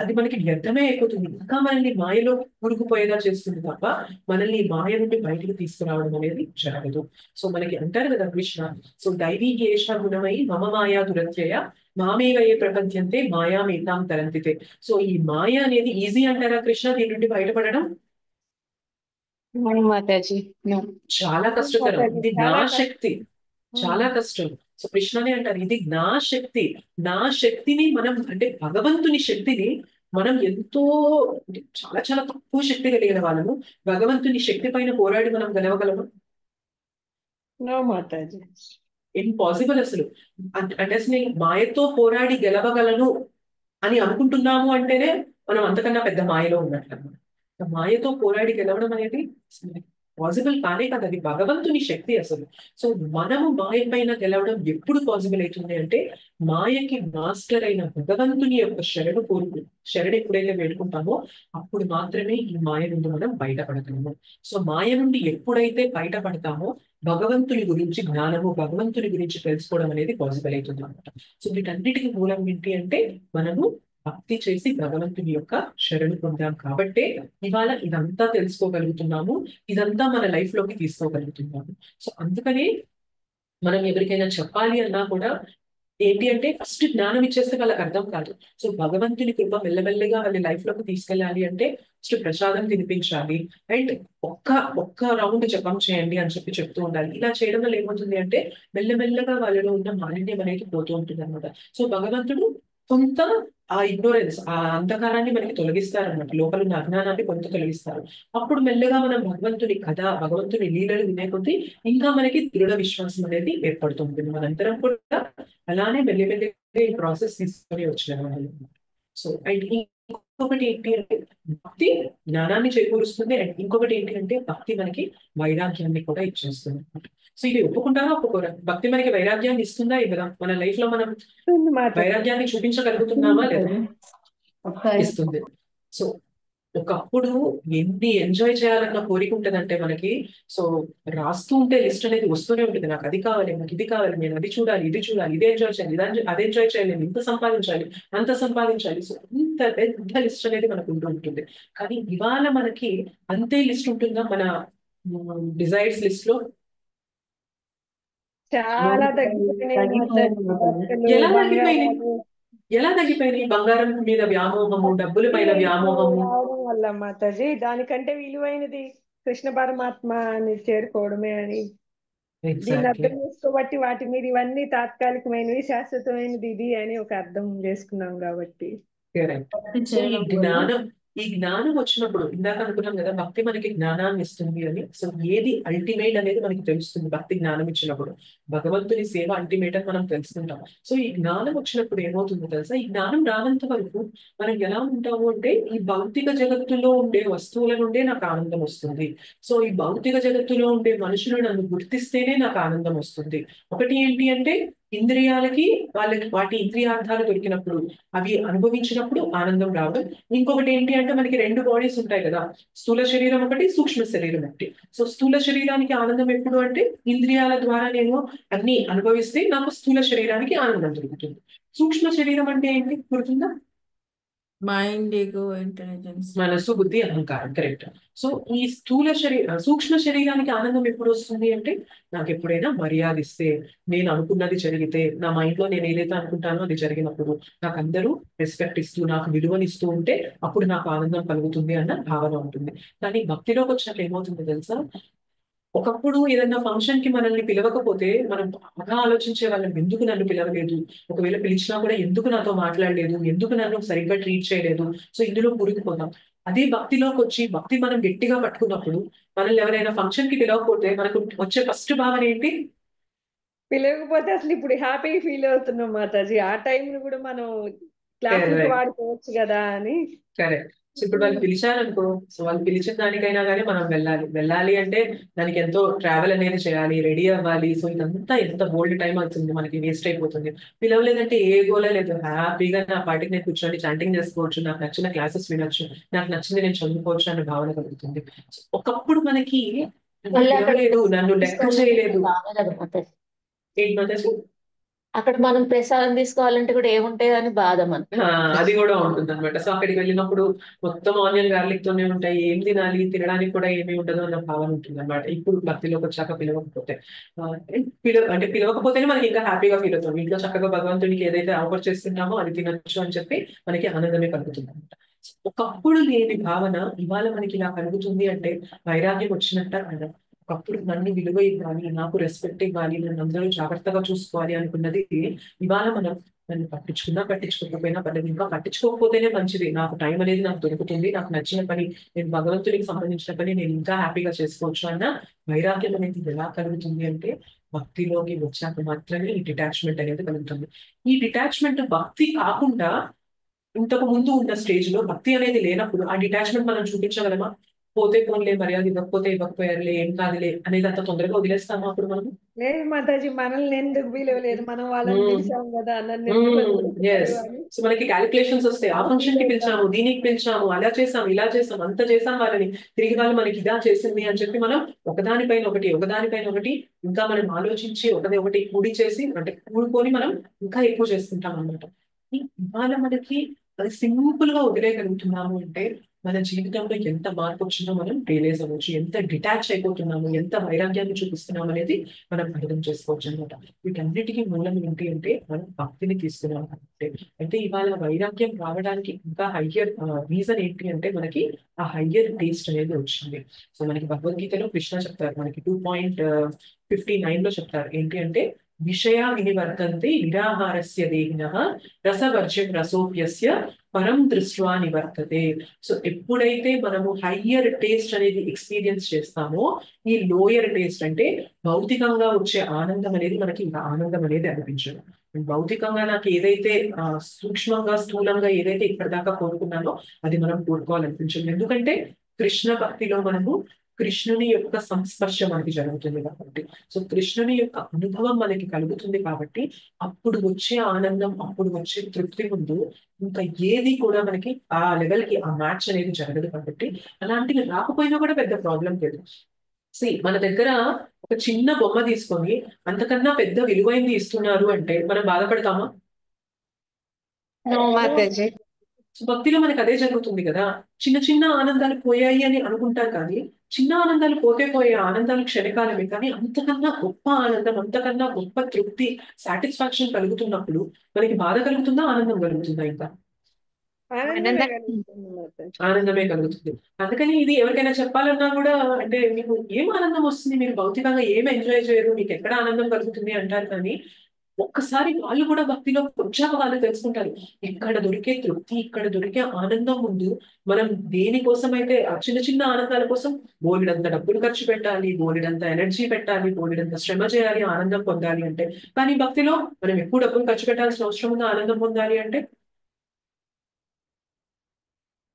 అది మనకి వ్యర్థమే అయిపోతుంది, ఇంకా మనల్ని మాయలో కూరుకుపోయేలా చేస్తుంది తప్ప మనల్ని ఈ మాయ నుండి బయటికి తీసుకురావడం అనేది జరగదు. సో మనకి అంటారు కదా కృష్ణ, సో దైవీ గేష గుణమై మమ మాయా దురత్యయ మామేవయే ప్రపంచంతే మాయా మేతాం తరంతితే. సో ఈ మాయ అనేది ఈజీ అంటారా కృష్ణ దీని నుండి బయటపడడం? అవును మాతాజీ. No. చాలా కష్టతరం. మాతాజీ ఇది నా చాలా కష్టం. శక్తి, చాలా కష్టం. సో కృష్ణనే అంటారు ఇది నా శక్తి. నా శక్తిని మనం అంటే భగవంతుని శక్తిని మనం ఎంతో అంటే చాలా చాలా తక్కువ శక్తి కలిగిన వాళ్ళము భగవంతుని శక్తి పైన పోరాడి మనం గెలవగలము? నో మాతాజీ. ఇంపాసిబుల్ అసలు. అంటే అసలు నేను మాయతో పోరాడి గెలవగలను అని అనుకుంటున్నాము అంటేనే మనం అంతకన్నా పెద్ద మాయలో ఉన్నట్లు అన్నమాట. మాయతో పోరాడి గెలవడం అనేది పాసిబుల్ కానే కాదు, అది భగవంతుని శక్తి అసలు. సో మనము మాయ పైన గెలవడం ఎప్పుడు పాసిబుల్ అవుతుంది అంటే మాయకి మాస్టర్ అయిన భగవంతుని యొక్క శరణు ఎప్పుడైతే వేడుకుంటామో అప్పుడు మాత్రమే ఈ మాయ నుండి మనం బయటపడతాము. సో మాయ నుండి ఎప్పుడైతే బయటపడతామో భగవంతుని గురించి జ్ఞానము, భగవంతుని గురించి తెలుసుకోవడం అనేది పాసిబుల్ అవుతుంది అనమాట. సో వీటన్నిటికీ మూలం ఏంటి అంటే మనము భక్తి చేసి భగవంతుని యొక్క శరణు పొందాం కాబట్టే ఇవాళ ఇదంతా తెలుసుకోగలుగుతున్నాము, ఇదంతా మన లైఫ్ లోకి తీసుకోగలుగుతున్నాము. సో అందుకనే మనం ఎవరికైనా చెప్పాలి అన్నా కూడా ఏంటి అంటే ఫస్ట్ జ్ఞానం ఇచ్చేస్తే వాళ్ళకి అర్థం కాదు. సో భగవంతుని కృప మెల్లమెల్లగా వాళ్ళ లైఫ్ లోకి తీసుకెళ్ళాలి అంటే ఫస్ట్ ప్రసాదం తినిపించాలి అండ్ ఒక్క రౌండ్ జపం చేయండి అని చెప్తూ ఉండాలి. ఇలా చేయడం వల్ల ఏమవుతుంది అంటే మెల్లమెల్లగా వాళ్ళలో ఉన్న మాలిన్యం అనేది పోతూ ఉంటుంది అనమాట. సో భగవంతుడు కొంత ఆ ఇగ్నోరెన్స్, ఆ అంధకారాన్ని మనకి తొలగిస్తారన్నమాట, లోపల ఉన్న అజ్ఞానాన్ని కొంత తొలగిస్తారు. అప్పుడు మెల్లగా మనం భగవంతుని కథ, భగవంతుని లీలలు వినే కొద్దీ ఇంకా మనకి దృఢ విశ్వాసం అనేది ఏర్పడుతుంది. మనందరం కూడా అలానే మెల్లిమెల్లిగా ఈ ప్రాసెస్ తీసుకొని వచ్చిన వాళ్ళు. సో అండ్ ఇంకొకటి ఏంటి అంటే భక్తి జ్ఞానాన్ని చేకూరుస్తుంది అండ్ ఇంకొకటి ఏంటి అంటే భక్తి మనకి వైరాగ్యాన్ని కూడా ఇచ్చేస్తుంది. సో ఇది ఒప్పుకుంటారా ఒప్పుకోరా? భక్తి మనకి వైరాగ్యాన్ని ఇస్తుందా ఇవ్వదా? మన లైఫ్ లో మనం వైరాగ్యాన్ని చూపించగలుగుతున్నామా లేదా? ఇస్తుంది. సో ఒకప్పుడు ఎన్ని ఎంజాయ్ చేయాలన్న కోరిక ఉంటుందంటే మనకి, సో రాస్తూ ఉంటే లిస్ట్ అనేది వస్తూనే ఉంటుంది. నాకు అది కావాలి, నాకు ఇది కావాలి, నేను అది చూడాలి, ఇది చూడాలి, ఇది ఎంజాయ్ చేయాలి, అది ఎంజాయ్ చేయాలి, నేను ఇంత సంపాదించాలి, అంత సంపాదించాలి. సో ఇంత పెద్ద లిస్ట్ అనేది మనకు ఉంటూ ఉంటుంది. కానీ ఇవాళ మనకి అంతే లిస్ట్ ఉంటుందా మన డిజైర్స్ లిస్ట్ లో? చాలా ఎలా తగ్గిపోయినాయి? ఎలా తగ్గిపోయినాయి? బంగారం మీద వ్యామోహము, డబ్బుల పైన వ్యామోహము వల్ల మాతాజీ. దానికంటే విలువైనది కృష్ణ పరమాత్మని చేరుకోవడమే అని దీన్ని అర్థం చేసుకోబట్టి వాటి మీద ఇవన్నీ తాత్కాలికమైనవి, శాశ్వతమైనది ఇది అని ఒక అర్థం చేసుకున్నాం కాబట్టి. సో ఈ జ్ఞానం వచ్చినప్పుడు ఇందాక అనుకున్నాం కదా భక్తి మనకి జ్ఞానాన్ని ఇస్తుంది అని. సో ఏది అల్టిమేట్ అనేది మనకి తెలుస్తుంది భక్తి జ్ఞానం ఇచ్చినప్పుడు. భగవంతుని సేవ అల్టిమేట్ అని మనం తెలుసుకుంటాం. సో ఈ జ్ఞానం వచ్చినప్పుడు ఏమవుతుందో తెలుసా, ఈ జ్ఞానం రానంత వరకు మనం ఎలా ఉంటాము అంటే ఈ భౌతిక జగత్తులో ఉండే వస్తువుల నుండే నాకు ఆనందం వస్తుంది. సో ఈ భౌతిక జగత్తులో ఉండే మనుషులు నన్ను గుర్తిస్తేనే నాకు ఆనందం వస్తుంది. ఒకటి ఏంటి అంటే ఇంద్రియాలకి వాళ్ళకి వాటి ఇంద్రియార్థాలు దొరికినప్పుడు అవి అనుభవించినప్పుడు ఆనందం రావడం. ఇంకొకటి ఏంటి అంటే మనకి 2 బాడీస్ ఉంటాయి కదా, స్థూల శరీరం ఒకటి, సూక్ష్మ శరీరం ఒకటి. సో స్థూల శరీరానికి ఆనందం ఎప్పుడు అంటే ఇంద్రియాల ద్వారా నేను అన్ని అనుభవిస్తే నాకు స్థూల శరీరానికి ఆనందం దొరుకుతుంది. సూక్ష్మ శరీరం అంటే ఏంటి గుర్తుందా? మైండ్, ఈగో, ఇంటెలిజెన్స్, మనసు, బుద్ధి, అహంకారం. కరెక్ట్. సో ఈ సూక్ష్మ శరీరానికి ఆనందం ఎప్పుడు వస్తుంది అంటే నాకు ఎప్పుడైనా మర్యాద ఇస్తే, నేను అనుకున్నది జరిగితే, నా మైండ్ లో నేను ఏదైతే అనుకుంటానో అది జరిగినప్పుడు, నాకు అందరూ రెస్పెక్ట్ ఇస్తూ నాకు విలువనిస్తూ ఉంటే అప్పుడు నాకు ఆనందం కలుగుతుంది అన్న భావన ఉంటుంది. కానీ భక్తిలోకి వచ్చినట్లు ఏమవుతుందో తెలుసా, ఒకప్పుడు ఏదైనా ఫంక్షన్ కి మనల్ని పిలవకపోతే మనం బాగా ఆలోచించే వాళ్ళం, ఎందుకు నన్ను పిలవలేదు, ఒకవేళ పిలిచినా కూడా ఎందుకు నాతో మాట్లాడలేదు, ఎందుకు నన్ను సరిగ్గా ట్రీట్ చేయలేదు. సో ఇందులో మురిగిపోతాం. అదే భక్తిలోకి వచ్చి భక్తి మనం గట్టిగా పట్టుకున్నప్పుడు మనల్ని ఎవరైనా ఫంక్షన్ కి పిలవకపోతే మనకు వచ్చే ఫస్ట్ భావన ఏంటి? పిలవకపోతే అసలు ఇప్పుడు హ్యాపీ ఫీల్ అవుతున్నాం మాతాజీ. ఆ టైం కూడా మనం క్లాస్ వాడుకోవచ్చు కదా అని. కరెక్ట్. సో ఇప్పుడు వాళ్ళు పిలిచారనుకో, సో వాళ్ళు పిలిచిన దానికైనా కానీ మనం వెళ్ళాలి. వెళ్ళాలి అంటే దానికి ఎంతో ట్రావెల్ అనేది చేయాలి, రెడీ అవ్వాలి. సో ఇదంతా ఎంత బోల్డ్ టైం అవుతుంది, మనకి వేస్ట్ అయిపోతుంది. పిలవలేదంటే ఏ గోల లేదు, హ్యాపీగా నా పాటికి నేను కూర్చొని చాంటింగ్ చేసుకోవచ్చు, నాకు నచ్చిన క్లాసెస్ వినొచ్చు, నాకు నచ్చింది నేను చదువుకోవచ్చు అనే భావన కలుగుతుంది. సో ఒకప్పుడు మనకి నన్ను మళ్ళీ అక్కడ పిలవలేదు, నన్ను లెక్క చేయలేదు. బాగాలేదు మాతాజీ. ఏంటి మాతాజీ? అక్కడ మనం ప్రసాదం తీసుకోవాలంటే కూడా ఏముంటాయి అని బాధ మనకి. అది కూడా ఉంటుంది అనమాట. సో అక్కడికి వెళ్ళినప్పుడు మొత్తం ఆనియన్ గార్లిక్ తోనే ఉంటాయి, ఏం తినాలి, తినడానికి కూడా ఏమీ ఉండదు అన్న భావన ఉంటుంది అనమాట. ఇప్పుడు భక్తిలోకి వచ్చాక పిలవకపోతే అంటే పిలవకపోతేనే మనకి ఇంకా హ్యాపీగా ఫీల్ అవుతాం. ఇంట్లో చక్కగా భగవంతునికి ఏదైతే ఆఫర్ చేస్తున్నామో అది తినొచ్చు అని చెప్పి మనకి ఆనందమే కలుగుతుంది అనమాట. ఒకప్పుడు లేని భావన ఇవాళ మనకి ఇలా కలుగుతుంది అంటే వైరాగ్యం వచ్చినట్ట కదా. ఒకప్పుడు నన్ను విలువ ఇవ్వాలి, నాకు రెస్పెక్ట్ ఇవ్వాలి, నన్ను అందరూ జాగ్రత్తగా చూసుకోవాలి అనుకున్నది ఇవాళ మనం నన్ను పట్టించుకున్నా పట్టించుకోకపోయినా పర్లేదు, ఇంకా పట్టించుకోకపోతేనే మంచిది, నాకు టైం అనేది నాకు దొరుకుతుంది, నాకు నచ్చిన పని, నేను భగవంతుడికి సంబంధించిన పని నేను ఇంకా హ్యాపీగా చేసుకోవచ్చు అన్న వైరాగ్యం అనేది ఎలా కలుగుతుంది అంటే భక్తిలోకి వచ్చాక మాత్రమే ఈ డిటాచ్మెంట్ అనేది కలుగుతుంది. ఈ డిటాచ్మెంట్ భక్తి కాకుండా ఇంతకు ముందు ఉన్న స్టేజ్ లో భక్తి అనేది లేనప్పుడు ఆ డిటాచ్మెంట్ మనం చూపించగలమా? పోతే పోన్లే, మర్యాద ఇవ్వకపోతే ఇవ్వకపోయారులే, ఏం కాదులే అనేది అంత తొందరగా వదిలేస్తామా అప్పుడు మనం? లేదు మాతాజీ, మనల్ని ఎందుకు పిలవలేదు, మనం వాళ్ళని పిలిచాం కదా, నన్ను ఎందుకు వదిలేస్తారు అని. సో మనకి క్యాలిక్యులేషన్స్ వస్తాయి, ఆ ఫంక్షన్ కి పిలిచాము, దీనికి పిలిచాము, అలా చేసాం, ఇలా చేసాం, అంత చేసాం, వాళ్ళని తిరిగి వాళ్ళు మనకి ఇదా చేసింది అని చెప్పి మనం ఒకదానిపైన ఒకటి ఇంకా మనం ఆలోచించి ఒకటి కూడి చేసి, అంటే కూడుకొని మనం ఇంకా ఎక్కువ చేసుకుంటాం అనమాట. ఇవాళ మనకి అది సింపుల్ గా వదిలేయగలుగుతున్నాము అంటే మన జీవితంలో ఎంత మార్పు వచ్చిందో మనం రియలైజ్ అవ్వచ్చు, ఎంత డిటాచ్ అయిపోతున్నాము, ఎంత వైరాగ్యాన్ని చూపిస్తున్నాము అనేది మనం అర్థం చేసుకోవచ్చు అనమాట. వీటన్నిటికీ మూలం ఏంటి అంటే మనం భక్తిని తీసుకున్నాం అంటే. అయితే ఇవాళ వైరాగ్యం రావడానికి ఇంకా హయ్యర్ రీజన్ ఏంటి అంటే మనకి ఆ హయ్యర్ టేస్ట్ అనేది వచ్చింది. సో మనకి భగవద్గీతలో కృష్ణ చెప్తారు, మనకి 2.59 లో చెప్తారు ఏంటి అంటే విషయా వినివర్తంతే నిరాహారస్య దేహినః రసవర్జ్యం రసోప్యస్య పరం దృష్ట్వా నివర్తతే. సో ఎప్పుడైతే మనము హయ్యర్ టేస్ట్ అనేది ఎక్స్పీరియన్స్ చేస్తామో ఈ లోయర్ టేస్ట్ అంటే భౌతికంగా వచ్చే ఆనందం అనేది మనకి ఇంకా ఆనందం అనేది అనిపించదు. భౌతికంగా నాకు ఏదైతే సూక్ష్మంగా స్థూలంగా ఏదైతే ఇప్పటిదాకా కోరుకున్నానో అది మనం కోరుకోవాలనిపించదు. ఎందుకంటే కృష్ణ భక్తిలో మనము కృష్ణుని యొక్క సంస్పర్శ మనకి జరుగుతుంది కాబట్టి, సో కృష్ణుని యొక్క అనుభవం మనకి కలుగుతుంది కాబట్టి అప్పుడు వచ్చే ఆనందం, అప్పుడు వచ్చే తృప్తి ముందు ఇంకా ఏది కూడా మనకి ఆ లెవెల్ కి ఆ మ్యాచ్ అనేది జరగదు. కాబట్టి అలాంటివి రాకపోయినా కూడా పెద్ద ప్రాబ్లం లేదు. మన దగ్గర ఒక చిన్న బొమ్మ తీసుకొని అంతకన్నా పెద్ద విలువైంది ఇస్తున్నారు అంటే మనం బాధపడతామా? మాతాజీ. సో భక్తిలో మనకి అదే జరుగుతుంది కదా. చిన్న చిన్న ఆనందాలు పోయాయి అని అనుకుంటాం, కానీ చిన్న ఆనందాలు పోయే ఆనందాలు క్షణకాలమే, కానీ అంతకన్నా గొప్ప ఆనందం, అంతకన్నా గొప్ప తృప్తి, సాటిస్ఫాక్షన్ కలుగుతున్నప్పుడు మనకి బాధ కలుగుతుందా, ఆనందం కలుగుతుందా? ఇంకా ఆనందమే కలుగుతుంది మాతాజీ. ఆనందమే కలుగుతుంది. అందుకని ఇది ఎవరికైనా చెప్పాలన్నా కూడా, అంటే మీకు ఏం ఆనందం వస్తుంది, మీరు భౌతికంగా ఏం ఎంజాయ్ చేయరు, మీకు ఎక్కడ ఆనందం కలుగుతుంది అంటారు, కానీ ఒక్కసారి వాళ్ళు కూడా భక్తిలో వచ్చాక వాళ్ళు తెలుసుకుంటారు ఇక్కడ దొరికే తృప్తి, ఇక్కడ దొరికే ఆనందం ముందు మనం దేనికోసం అయితే ఆ చిన్న చిన్న ఆనందాల కోసం బోలెడంత డబ్బులు ఖర్చు పెట్టాలి, బోలెడంత ఎనర్జీ పెట్టాలి, బోలెడంత శ్రమ చేయాలి ఆనందం పొందాలి అంటే. కానీ భక్తిలో మనం ఎక్కువ డబ్బులు ఖర్చు పెట్టాల్సిన అవసరం ఉందా ఆనందం పొందాలి అంటే?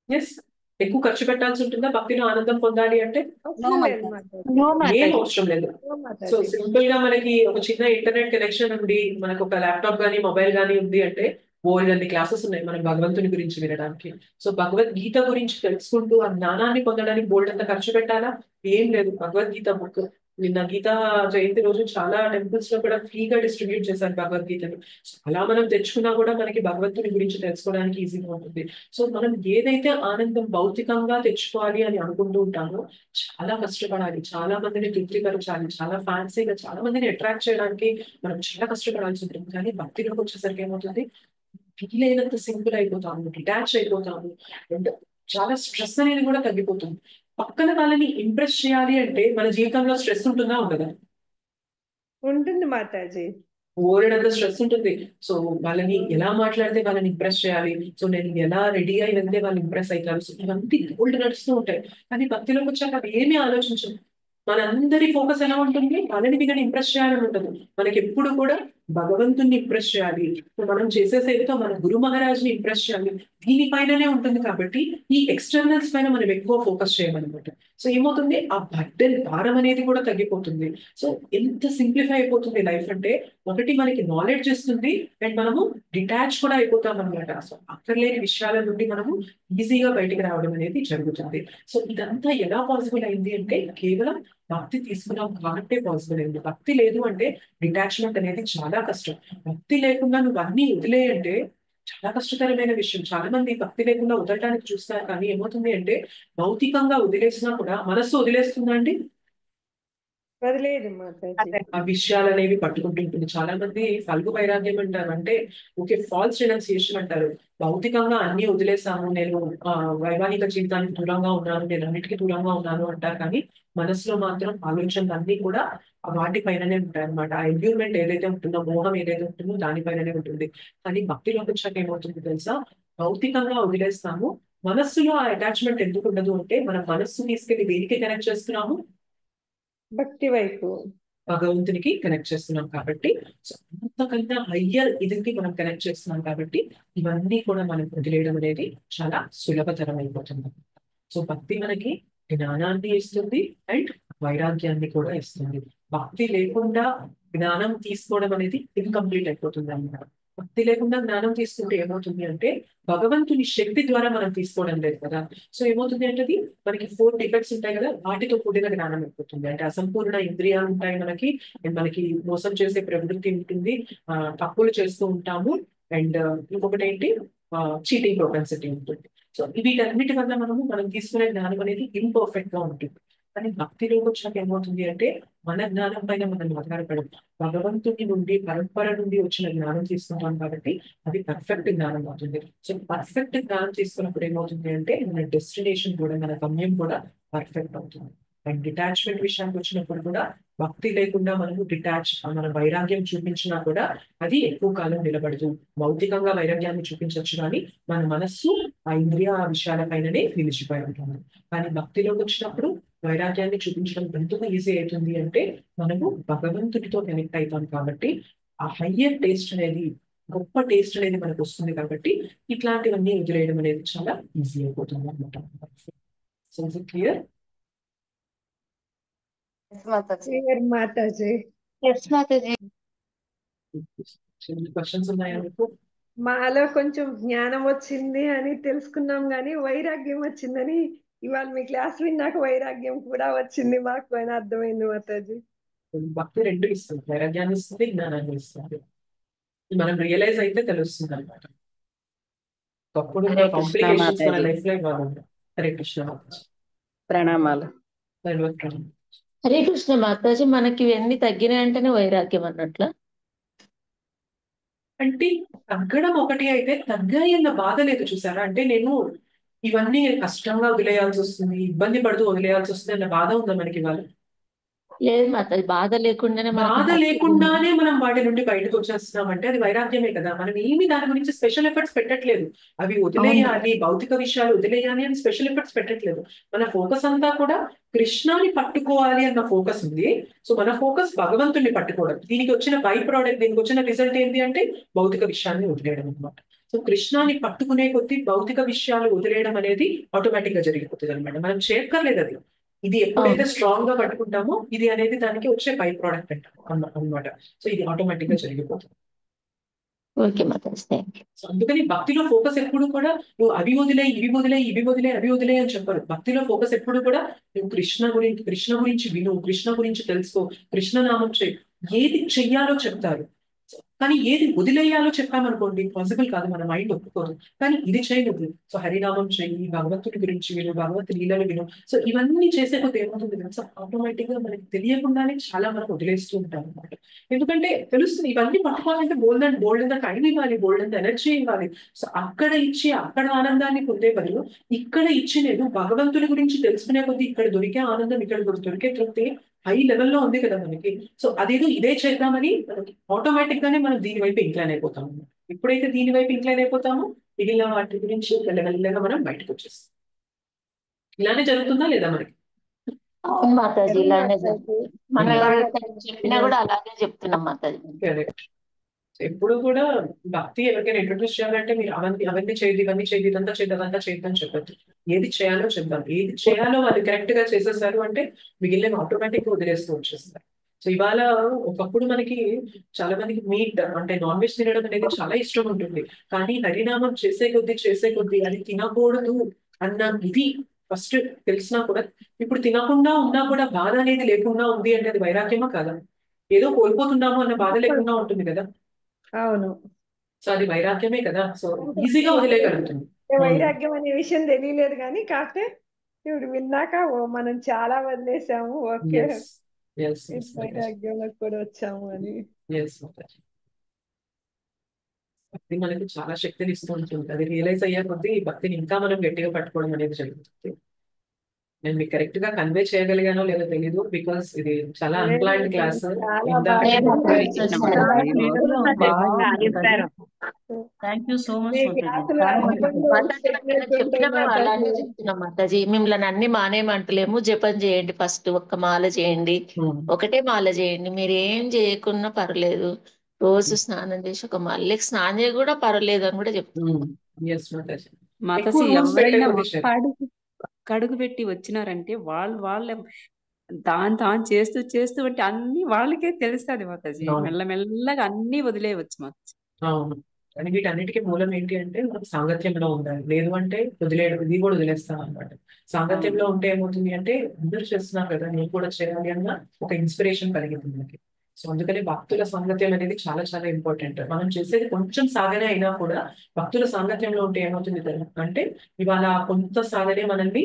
ఎస్, ఎక్కువ ఖర్చు పెట్టాల్సి ఉంటుందా భక్తిలో ఆనందం పొందాలి అంటే? అవసరం లేదు మాతాజీ. ఏం అవసరం లేదు. నో మాతాజీ. సో సింపుల్ గా మనకి ఒక చిన్న ఇంటర్నెట్ కనెక్షన్ ఉంది, మనకు ఒక ల్యాప్టాప్ గానీ మొబైల్ గానీ ఉంది అంటే బోల్డన్ని క్లాసెస్ ఉన్నాయి మనం భగవంతుని గురించి వినడానికి. సో భగవద్గీత గురించి తెలుసుకుంటూ ఆ జ్ఞానాన్ని పొందడానికి బోల్డ్ అంత ఖర్చు పెట్టాలా? ఏం లేదు. భగవద్గీత బుక్ నిన్న గీతా జయంతి రోజు చాలా టెంపుల్స్ లో కూడా ఫ్రీగా డిస్ట్రిబ్యూట్ చేశారు భగవద్గీతని. సో అలా మనం తెచ్చుకున్నా కూడా మనకి భగవంతుని గురించి తెలుసుకోవడానికి ఈజీగా ఉంటుంది. సో మనం ఏదైతే ఆనందం భౌతికంగా తెచ్చుకోవాలి అని అనుకుంటూ ఉంటామో చాలా కష్టపడాలి, చాలా మందిని తృప్తిపరచాలి, చాలా ఫ్యాన్సీగా చాలా మందిని అట్రాక్ట్ చేయడానికి మనం చాలా కష్టపడాల్సి ఉంటుంది. కానీ భక్తిలోకి వచ్చేసరికి ఏమవుతుంది, వీలైనంత సింపుల్ అయిపోతాము, డిటాచ్ అయిపోతాము, అండ్ చాలా స్ట్రెస్ అనేది కూడా తగ్గిపోతుంది. పక్కన వాళ్ళని ఇంప్రెస్ చేయాలి అంటే మన జీవితంలో స్ట్రెస్ ఉంటుందా ఉండదా? ఉంటుంది మాతాజీ. ఓరేడంత స్ట్రెస్ ఉంటుంది. సో వాళ్ళని ఎలా మాట్లాడితే వాళ్ళని ఇంప్రెస్ చేయాలి, సో నేను ఎలా రెడీ అయి వెళ్తే వాళ్ళు ఇంప్రెస్ అవుతారు, సో ఇవన్నీ గోల్డ్ నడుస్తూ ఉంటాయి. కానీ భక్తిలోకి వచ్చాక అవి ఏమీ ఆలోచించదు. మనందరి ఫోకస్ ఎలా ఉంటుంది, వాళ్ళని వీళ్ళని ఇంప్రెస్ చేయాలని ఉంటుంది. మనకి ఎప్పుడు కూడా భగవంతుని ఇంప్రెస్ చేయాలి, మనం చేసే సేవతో మన గురు మహారాజ్ని ఇంప్రెస్ చేయాలి, దీనిపైననే ఉంటుంది. కాబట్టి ఈ ఎక్స్టర్నల్స్ పైన మనం ఎక్కువ ఫోకస్ చేయమన్నమాట. సో ఏమవుతుంది, ఆ బర్డెన్ భారం అనేది కూడా తగ్గిపోతుంది. సో ఎంత సింప్లిఫై అయిపోతుంది లైఫ్ అంటే, ఒకటి మనకి నాలెడ్జ్ ఇస్తుంది అండ్ మనము డిటాచ్ కూడా అయిపోతాం అనమాట. సో అక్కర్లేని విషయాల నుండి మనము ఈజీగా బయటికి రావడం అనేది జరుగుతుంది. సో ఇదంతా ఎలా పాసిబుల్ అయింది అంటే కేవలం భక్తి తీసుకున్నాం కాబట్టే పాసిబుల్ అయింది. భక్తి లేదు అంటే డిటాచ్మెంట్ అనేది చాలా కష్టం. భక్తి లేకుండా నువ్వు అన్ని వదిలేయంటే చాలా కష్టతరమైన విషయం. చాలా మంది భక్తి లేకుండా వదలడానికి చూస్తారు, కానీ ఏమవుతుంది అంటే భౌతికంగా వదిలేసినా కూడా మనస్సు వదిలేస్తుందా అండి? వదిలేదు మాతాజీ. ఆ విషయాలు అనేవి పట్టుకుంటుంటుంది. చాలా మంది ఫల్గు వైరాగ్యం అంటారు, అంటే ఓకే ఫాల్స్ రినౌన్సియేషన్ అంటారు. భౌతికంగా అన్ని వదిలేసాము, నేను వైవాహిక జీవితానికి దూరంగా ఉన్నాను, నేను అన్నిటికీ దూరంగా ఉన్నాను అంటారు, కానీ మనసులో మాత్రం ఆలోచనలు అన్ని కూడా వాటిపైననే ఉంటాయి అనమాట. ఆ ఎండ్యూర్మెంట్ ఏదైతే ఉంటుందో, మోహం ఏదైతే ఉంటుందో దానిపైననే ఉంటుంది. కానీ భక్తిలోకి వచ్చాక ఏమవుతుంది తెలుసా, భౌతికంగా వదిలేస్తాము, మనస్సులో ఆ అటాచ్మెంట్ ఎందుకు ఉండదు అంటే మనం మనస్సు తీసుకెళ్లి దేనికి కనెక్ట్ చేస్తున్నాము, భక్తి వైపు, భగవంతునికి కనెక్ట్ చేస్తున్నాం కాబట్టి. సో అంతకన్నా హయ్యర్ ఇదికి మనం కనెక్ట్ చేస్తున్నాం కాబట్టి ఇవన్నీ కూడా మనం వదిలేయడం అనేది చాలా సులభతరం అయిపోతుంది. సో భక్తి మనకి జ్ఞానాన్ని ఇస్తుంది అండ్ వైరాగ్యాన్ని కూడా ఇస్తుంది. భక్తి లేకుండా జ్ఞానం తీసుకోవడం అనేది ఇన్కంప్లీట్ అయిపోతుంది అన్నమాట. భక్తి లేకుండా జ్ఞానం తీసుకుంటే ఏమవుతుంది అంటే భగవంతుని శక్తి ద్వారా మనం తీసుకోవడం లేదు కదా. సో ఏమవుతుంది అంటే అది మనకి 4 డిఫెక్ట్స్ ఉంటాయి కదా, వాటితో కూడిన జ్ఞానం అయిపోతుంది. అంటే అసంపూర్ణ ఇంద్రియాలు ఉంటాయి మనకి, అండ్ మనకి మోసం చేసే ప్రవృత్తి ఉంటుంది, తప్పులు చేస్తూ ఉంటాము, అండ్ ఇంకొకటి ఏంటి, చీటింగ్ ప్రొపెన్సిటీ ఉంటుంది. సో వీటన్నిటి వల్ల మనం తీసుకునే జ్ఞానం అనేది ఇంపర్ఫెక్ట్ గా ఉంటుంది. కానీ భక్తిలోకి వచ్చాక ఏమవుతుంది అంటే మన జ్ఞానం పైన మనం ఆధారపడదు, భగవంతుడి నుండి పరంపర నుండి వచ్చిన జ్ఞానం తీసుకుంటాం కాబట్టి అది పర్ఫెక్ట్ జ్ఞానం అవుతుంది. సో పర్ఫెక్ట్ జ్ఞానం తీసుకున్నప్పుడు ఏమవుతుంది అంటే మన డెస్టినేషన్ కూడా, మన గమ్యం కూడా పర్ఫెక్ట్ అవుతుంది. అండ్ డిటాచ్మెంట్ విషయానికి వచ్చినప్పుడు కూడా భక్తి లేకుండా మనము మన వైరాగ్యం చూపించినా కూడా అది ఎక్కువ కాలం నిలబడదు. భౌతికంగా వైరాగ్యాన్ని చూపించవచ్చు, కానీ మన మనస్సు ఆ ఇంద్రియ విషయాలపైననే నిలిచిపోయి ఉంటుంది. కానీ భక్తిలోకి వచ్చినప్పుడు వైరాగ్యాన్ని చూపించడం ఎందుకు ఈజీ అవుతుంది అంటే మనము భగవంతుడితో కనెక్ట్ అవుతాం కాబట్టి ఆ హయ్యర్ టేస్ట్ అనేది, గొప్ప టేస్ట్ అనేది మనకు వస్తుంది. కాబట్టి ఇట్లాంటివన్నీ వదిలేయడం అనేది చాలా ఈజీ అయిపోతుంది అనమాట. So is it clear? Clear Mataji. Questions ఉన్నాయా మీకు? మాలో కొంచెం జ్ఞానం వచ్చింది అని తెలుసుకున్నాం, కానీ వైరాగ్యం వచ్చిందని ఇవాళ మీ క్లాస్ విన్నాక వైరాగ్యం కూడా వచ్చింది మాకు అని అర్థమైంది మాతాజీ. భక్తి రెండు ఇస్తుంది, వైరాగ్యాన్ని ఇస్తుంది, జ్ఞానాన్ని ఇస్తుంది. మనం రియలైజ్ అయితే తెలుస్తుంది అనమాట. అప్పుడు హరే కృష్ణ కాంప్లికేషన్స్ మన మాతాజీ. లైఫ్ లో ఇవ్వాలి. హరే కృష్ణ మాతాజీ. ప్రణామాలు. ప్రణామం. హరే కృష్ణ మాతాజీ, మనకి ఇవన్నీ తగ్గినాయి అంటేనే వైరాగ్యం అన్నట్ల. అంటే తగ్గడం ఒకటి అయితే తగ్గాయి అన్న బాధ లేదు, చూసారా? అంటే నేను ఇవన్నీ కష్టంగా వదిలేయాల్సి వస్తుంది, ఇబ్బంది పడుతూ వదిలేయాల్సి వస్తుంది అన్న బాధ ఉందా మనకి ఇవాళ? లేదు మాతాజీ, బాధ లేకుండానే మనకు బాధ భక్తి ఉంది. లేకుండానే మనం వాటి నుండి బయటకు వచ్చేస్తున్నాం అంటే అది వైరాగ్యమే కదా. మనం ఏమి దాని గురించి స్పెషల్ ఎఫర్ట్స్ పెట్టట్లేదు, అవి వదిలేయాలి, భౌతిక విషయాలు వదిలేయాలి అని స్పెషల్ ఎఫర్ట్స్ పెట్టట్లేదు. మన ఫోకస్ అంతా కూడా కృష్ణాని పట్టుకోవాలి అన్న ఫోకస్ ఉంది. సో మన ఫోకస్ భగవంతుడిని పట్టుకోవడం. దీనికి వచ్చిన బై ప్రోడక్ట్, దీనికి వచ్చిన రిజల్ట్ ఏంటి అంటే భౌతిక విషయాన్ని వదిలేయడం అనమాట. సో కృష్ణాన్ని పట్టుకునే కొద్దీ భౌతిక విషయాలు వదిలేయడం అనేది ఆటోమేటిక్ గా జరిగిపోతుంది అనమాట. మనం చేయక్కర్లేదు అది. ఇది ఎప్పుడైతే స్ట్రాంగ్ గా పట్టుకుంటామో ఇది అనేది దానికి వచ్చే బై ప్రోడక్ట్ అన్నమాట. సో ఇది ఆటోమేటిక్ గా జరిగిపోతుంది. Okay Mataji, thank you. So అందుకని భక్తిలో ఫోకస్ ఎప్పుడు కూడా నువ్వు అవి వదిలే, ఇవి వదిలే, ఇవి వదిలే, అవి వదిలే అని చెప్పరు. భక్తిలో ఫోకస్ ఎప్పుడు కూడా నువ్వు కృష్ణ గురించి విను, కృష్ణ గురించి తెలుసుకో, కృష్ణనామం చేయి. ఏది చెయ్యాలో చెప్తారు, కానీ ఏది వదిలేయాలో చెప్పామనుకోండి పాసిబుల్ కాదు, మన మైండ్ ఒప్పుకోదు. కానీ ఇది చేయలేదు. సో హరినామం చెయ్యి, భగవంతుడి గురించి విను, భగవత్ లీలలు విను. సో ఇవన్నీ చేసే కొద్ది ఏమవుతుంది తెలుసా, ఆటోమేటిక్ గా మనకి తెలియకుండానే చాలా మనం వదిలేస్తూ ఉంటాం అనమాట. ఎందుకంటే తెలుస్తుంది ఇవన్నీ పట్టుకోవాలంటే బోల్డ్ అంత టైం ఇవ్వాలి, బోల్డ్ అంత ఎనర్జీ ఇవ్వాలి. సో అక్కడ ఇచ్చి అక్కడ ఆనందాన్ని పొందే బదులు ఇక్కడ ఇచ్చి నేను భగవంతుడి గురించి తెలుసుకునే కొద్ది ఇక్కడ దొరికే ఆనందం, ఇక్కడ దొరికే తృప్తి హై లెవెల్లో ఉంది కదా మనకి. సో అదేదో ఇదే చేద్దామని మనకి ఆటోమేటిక్ గానే మనం దీని వైపు ఇంక్లైన్ అయిపోతాము. ఎప్పుడైతే దీని వైపు ఇంక్లైన్ అయిపోతామో మిగిలిన వాటి గురించి మెల్లమెల్లగా మనం బయటకు వచ్చేస్తాం. ఇలానే జరుగుతుందా లేదా మనకి? అవును మాతాజీ, ఇలానే జరుగుతుంది. మనం ఎవరైతే చెప్పినా కూడా అలాగే చెప్తున్నాం మాతాజీ. కరెక్ట్. ఎప్పుడు కూడా భక్తి ఎవరికైనా ఇంట్రొడ్యూస్ చేయాలంటే మీరు అవన్నీ చేయదు, ఇవన్నీ చేయదు, ఇదంతా చేయదు, అదంతా చేయదు అని చెప్పొద్దు. ఏది చేయాలో చెప్దాం. ఏది చేయాలో వాళ్ళు కరెక్ట్ గా చేసేసారు అంటే మిగిలిన ఆటోమేటిక్ గా వదిలేస్తూ వచ్చేస్తారు. సో ఇవాళ ఒకప్పుడు మనకి చాలా మందికి మీట్ అంటే నాన్ వెజ్ తినడం అనేది చాలా ఇష్టం ఉంటుంది. కానీ హరినామం చేసే కొద్దీ అది తినకూడదు అన్న ఇది ఫస్ట్ తెలిసినా కూడా ఇప్పుడు తినకుండా ఉన్నా కూడా బాధ అనేది లేకుండా ఉంది అంటే అది వైరాగ్యమా కాదా? ఏదో కోల్పోతున్నాము అన్న బాధ లేకుండా ఉంటుంది కదా. అవును. సో అది వైరాగ్యమే కదా. సో అంటే ఈజీగా వదిలేయగలుగుతుంది. వైరాగ్యం అనే విషయం తెలియలేదు కానీ కాకపోతే ఇప్పుడు విన్నాక ఓ మనం చాలా వదిలేసాము, ఓకే ఎస్ ఎస్ ఎస్ వైరాగ్యంలోకి కూడా వచ్చాము అని. ఎస్ భక్తి మనకి చాలా శక్తిని ఇస్తూ ఉంటుంది. అది రియలైజ్ అయ్యే కొద్దీ ఈ భక్తిని ఇంకా మనం గట్టిగా పట్టుకోవడం అనేది జరుగుతుంది. నేను మీకు కరెక్ట్ గా కన్వే చేయగలిగానో లేదో తెలీదు, బికాస్ ఇది చాలా అన్ప్లాన్డ్ క్లాస్. చాలా ఇందాక థ్యాంక్ యూ సో మచ్ మీ క్లాసులు అనుబంధం చెప్పిన మేము అలానే మాతాజీ. చెప్తున్నాం మాతాజీ. మిమ్మల్ని అన్ని మానేయమంటలేము. జపం చేయండి, ఫస్ట్ ఒక్క మాల చేయండి, ఒకటే మాల చేయండి. మీరు ఏం చేయకున్నా పర్లేదు. రోజు స్నానం చేసి ఒక మళ్ళీ స్నానం చేయ కూడా పర్లేదు అని కూడా చెప్తున్నాం. ఎస్ మాతాజీ. మాతాజీ ఎక్కువ rules ఎవరైనా పెట్టే ఒక్క కడుగు పెట్టి వచ్చినారంటే వాళ్ళ తాను చేస్తూ చేస్తూ అంటే అన్ని వాళ్ళకే తెలుస్తుంది మాతాజీ. అవును. మెల్లమెల్లగా అన్ని వదిలేయవచ్చు మాతాజీ. అవును. కానీ వీటన్నిటికీ మూలం ఏంటి అంటే మనకు సాంగత్యంలో ఉండాలి. లేదు అంటే వదిలేయడం, ఇది కూడా వదిలేస్తాం అనమాట. సాంగత్యంలో ఉంటే ఏమవుతుంది అంటే అందరూ చేస్తున్నారు కదా, నేను కూడా చేయాలి అన్న ఒక ఇన్స్పిరేషన్ కలిగింది మనకి. సో అందుకని భక్తుల సాంగత్యం అనేది చాలా చాలా ఇంపార్టెంట్. మనం చేసేది కొంచెం సాధనే అయినా కూడా భక్తుల సాంగత్యంలో ఉంటే ఏమవుతుంది అంటే ఇవాళ కొంత సాధనే మనల్ని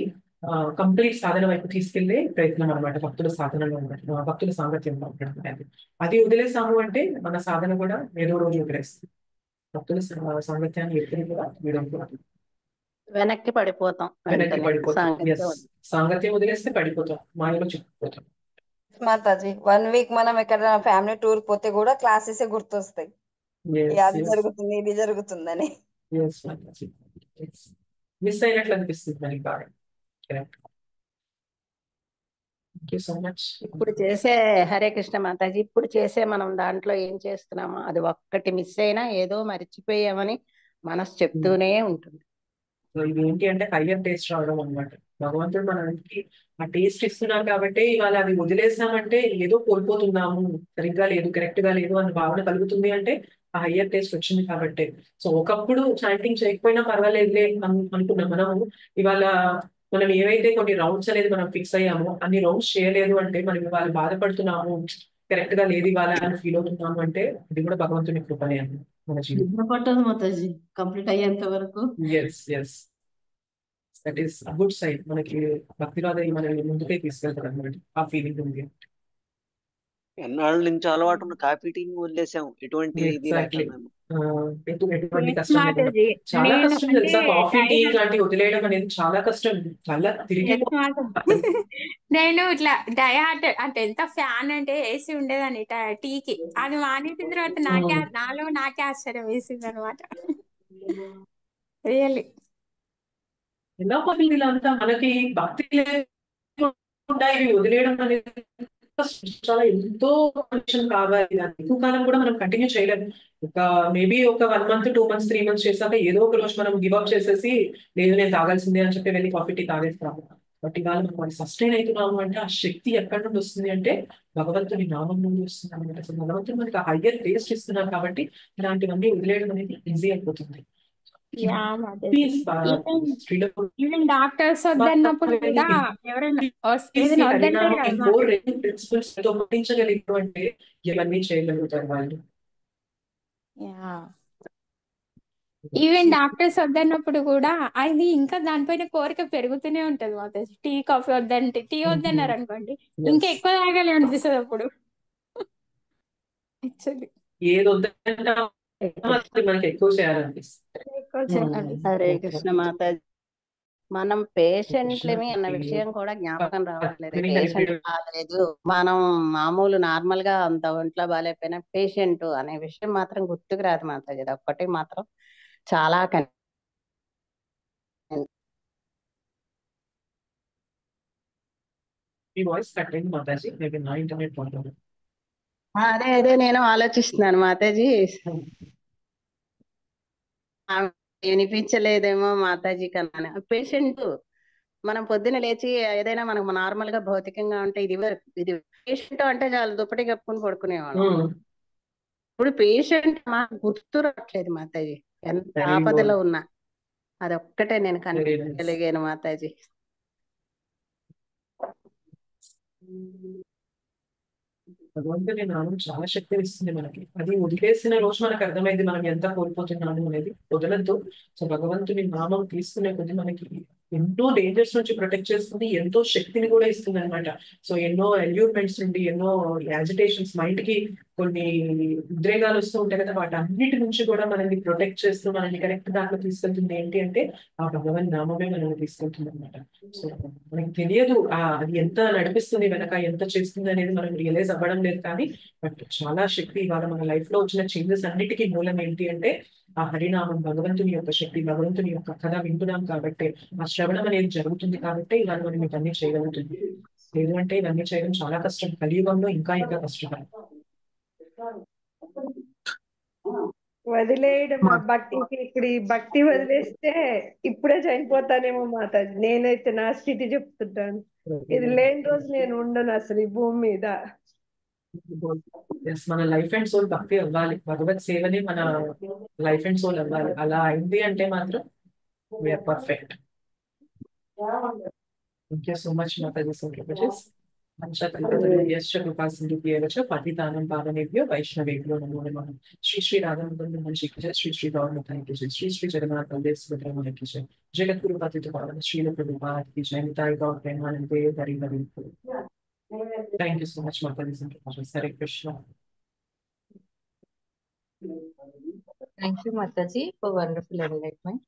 కంప్లీట్ సాధన వైపు తీసుకెళ్లే ప్రయత్నం అనమాట. భక్తుల సాధనలో ఉండడం, భక్తుల సాంగత్యంలో ఉండడం అనేది. అది వదిలేసాము అంటే మన సాధన కూడా ఏదో రోజు వదిలేస్తుంది. భక్తుల సాంగత్యాన్ని ఎప్పుడు కూడా వీడకూడదు. వెనక్కి పడిపోతాం. వెనక్కి వెంటనే పడిపోతాం. సాంగత్యం ఎస్, సాంగత్యం వదిలేస్తే పడిపోతాం, మాయలో చిక్కుపోతాం. మాతాజీ 1 వీక్ మనం ఎక్కడ ఫ్యామిలీ టూర్ పోతే కూడా క్లాసెస్ గుర్తొస్తాయి. అది జరుగుతుంది, ఇది జరుగుతుందని. మిస్ అయినట్లు అనిపిస్తుంది మనకి బాగా. Correct. Thank you so much. ఇప్పుడు చేసే హరే కృష్ణ మాతాజీ, ఇప్పుడు చేసే మనం దాంట్లో ఏం చేస్తున్నామో అది ఒక్కటి మిస్ అయినా ఏదో మర్చిపోయామని మనసు చెప్తూనే ఉంటుంది. సో ఇది ఏంటి అంటే హయ్యర్ టేస్ట్ రావడం అనమాట. భగవంతుడు మనకి ఆ టేస్ట్ ఇస్తున్నాం కాబట్టి ఇవాళ అది వదిలేసామంటే ఏదో కోల్పోతున్నాము, సరిగ్గా లేదు, కరెక్ట్ గా లేదు అన్న భావన కలుగుతుంది అంటే ఆ హయ్యర్ టేస్ట్ వచ్చింది కాబట్టి. సో ఒకప్పుడు చాంటింగ్ చేయకపోయినా పర్వాలేదులే అనుకున్నాం మనము. ఇవాళ మనం ఏవైతే కొన్ని రౌండ్స్ అనేది మనం ఫిక్స్ అయ్యామో అన్ని రౌండ్స్ చేయలేదు అంటే మనం ఇవాళ బాధపడుతున్నాము, కరెక్ట్ గా లేదు ఇవాళ అని ఫీల్ అవుతున్నాము అంటే ఇది కూడా భగవంతుని కృపనే అండి మన జీవితం. నిద్ర పట్టదు మాతాజీ కంప్లీట్ అయ్యేంత వరకు. Yes yes, that is good side. మనకి భక్తిలో అది మనల్ని ముందుకే తీసుకెళ్తారు అనమాట. ఆ ఫీలింగ్ ఉంది. ఎన్నాళ్ళ నుంచి అలవాటు ఉన్న కాఫీ టీని వదిలేసాం. ఎటువంటి ఇది లేక ఎగ్జాక్ట్లీ. మేము ఎటువంటి కష్టం లేకుండా. మాతాజీ చాలా నేను కష్టం అంటే తెలుసా, కాఫీ టీ డైహార్డ్ లాంటివి వదిలేయడం అనేది చాలా కష్టం. చాలా తిరిగి నేను ఇట్లా డైహార్డ్ అంటే ఎంత ఫ్యాన్ అంటే ఏసీ ఉండేదాన్ని టీకి, అది మానేసిన తర్వాత నాకే ఆశ్చర్యం వేసింది అనమాట. రియల్లీ ఎలా పని వీళ్ళంతా మనకి భక్తి లేకుండా ఇవి వదిలేయడం అనేది చాలా ఎంతో condition కావాలి. ఎక్కువ కాలం కూడా మనం కంటిన్యూ చేయలేము. మేబీ ఒక 1 month 2 months 3 months చేశాక ఏదో ఒక రోజు మనం గివ్ అప్ చేసేసి లేదు నేను తాగాల్సిందే అని చెప్పి వెళ్ళి కాఫీ టీ తాగేస్తాము. బట్ ఇవాళ మనం సస్టైన్ అవుతున్నాము అంటే ఆ శక్తి ఎక్కడి నుండి వస్తుంది అంటే భగవంతుని నామం నుండి వస్తుంది అనమాట. సో భగవంతుడు మనకి హయ్యర్ టేస్ట్ ఇస్తున్నారు కాబట్టి ఇలాంటివన్నీ వదిలేయడం అనేది ఈజీ అయిపోతుంది. ఈవెన్ డాక్టర్స్ వద్దన్నప్పుడు కూడా ఎవరైనా ఏదైనా వద్దంటే ప్రిన్సిపల్స్ పాటించగలిగారు అంటే ఇవన్నీ చేయగలుగుతారు వాళ్ళు. ఈవెన్ డాక్టర్స్ వద్దన్నప్పుడు కూడా అది ఇంకా దానిపైన కోరిక పెరుగుతూనే ఉంటది మాతాజీ. టీ కాఫీ వద్దంటే, టీ వద్దన్నారు అనుకోండి ఇంకా ఎక్కువ తాగాలి అనిపిస్తుంది అప్పుడు. యాక్చువల్లీ ఏది వద్దంటే మనకి ఎక్కువ చేయాలనిపిస్తుంది. ఎక్కువ చేయాలి. హరే కృష్ణ మాతాజీ, మనం పేషెంట్లమి అన్న విషయం కూడా జ్ఞాపకం రావట్లేదు. పేషెంట్ కాలేదు, మనం మామూలు నార్మల్ గా అంత ఒంట్లో బాగాలేకపోయినా పేషెంట్ అనే విషయం మాత్రం గుర్తుకు రాదు మాతాజీ. అది ఒక్కటి మాత్రం చాలా మీ వాయిస్ కట్ అయింది మాతాజీ, మేబీ నా ఇంటర్నెట్ ప్రాబ్లమ్. అదే నేను ఆలోచిస్తున్నాను మాతాజీ. ఆమె వినిపించలేదేమో మాతాజీ కన్నా. పేషెంట్ మనం పొద్దున లేచి ఏదైనా మనకు నార్మల్ గా భౌతికంగా ఉంటే ఇది పేషెంట్ అంటే చాలు దుప్పటి కప్పుకొని పడుకునేవాళ్ళం. ఇప్పుడు పేషెంట్ మాకు గుర్తు రావట్లేదు మాతాజీ, ఎంత వెరీ ఆపదలో గుడ్, ఉన్నా. అదొక్కటే నేను వెరీ నైస్. కనిపించగలిగాను మాతాజీ. భగవంతుని నామం చాలా శక్తిని ఇస్తుంది మనకి. అది వదిలేసిన రోజు మనకు అర్థమైంది మనం ఎంత కోల్పోతున్నాము అనేది. వదలద్దు. సో భగవంతుని నామం తీసుకునే కొద్ది మనకి ఎన్నో డేంజర్స్ నుంచి ప్రొటెక్ట్ చేస్తుంది, ఎంతో శక్తిని కూడా ఇస్తుంది అనమాట. సో ఎన్నో అల్యూర్మెంట్స్ నుండి, ఎన్నో యాజిటేషన్స్, మైండ్ కి కొన్ని ఉద్రేగాలు వస్తూ ఉంటాయి కదా, వాటన్నిటి నుంచి కూడా మనల్ని ప్రొటెక్ట్ చేస్తూ మనల్ని కరెక్ట్ దాంట్లో తీసుకెళ్తుంది ఏంటి అంటే ఆ భగవన్ నామమే మనల్ని తీసుకెళ్తుంది అనమాట. సో మనకి తెలియదు అది ఎంత నడిపిస్తుంది వెనక, ఎంత చేస్తుంది అనేది మనం రియలైజ్ అవ్వడం లేదు. కానీ బట్ చాలా శక్తి ఇవాళ మన లైఫ్ లో వచ్చిన చేంజెస్ అన్నిటికీ మూలం ఏంటి అంటే ఆ హరినామం, భగవంతుని యొక్క శక్తి, భగవంతుని యొక్క కథ వింటున్నాం కాబట్టి, ఆ శ్రవణం అనేది జరుగుతుంది కాబట్టి ఇవాళ మనం ఇవన్నీ చేయగలుగుతుంది. లేదు అంటే ఇవన్నీ చేయడం చాలా కష్టం. కలియుగంలో ఇంకా ఇంకా కష్టం. వదిలేయడం ఆ భక్తికి. ఇప్పుడు ఈ భక్తి వదిలేస్తే ఇప్పుడే చనిపోతానేమో మాతాజీ. నేనైతే నా స్థితి చెప్తుంటాను. ఇది లేని రోజు నేను ఉండను అసలు ఈ భూమి మీద. మన లైఫ్ అండ్ సోల్ భక్తి అవ్వాలి, భగవత్ సేవని మన లైఫ్ అండ్ సోల్ అవ్వాలి. అలా అయింది అంటే మాత్రం we are perfect. Thank you so much Mataji. పతితానం పావనేభ్యో వైష్ణవేభ్యో నమో నమః. శ్రీ శ్రీ రాధానందన్ జీ की जय, श्री श्री गौर माता की जय, श्री श्री जगन्नाथ बलदेव सुभद्रा की जय, जगतगुरु पतित पावन श्रील प्रभुपाद की जय, निताय गौर प्रेमानंदे Hari Hari. Thank you so much, Mataji. Hare Krishna. Thank you, Mataji, for wonderful enlightenment.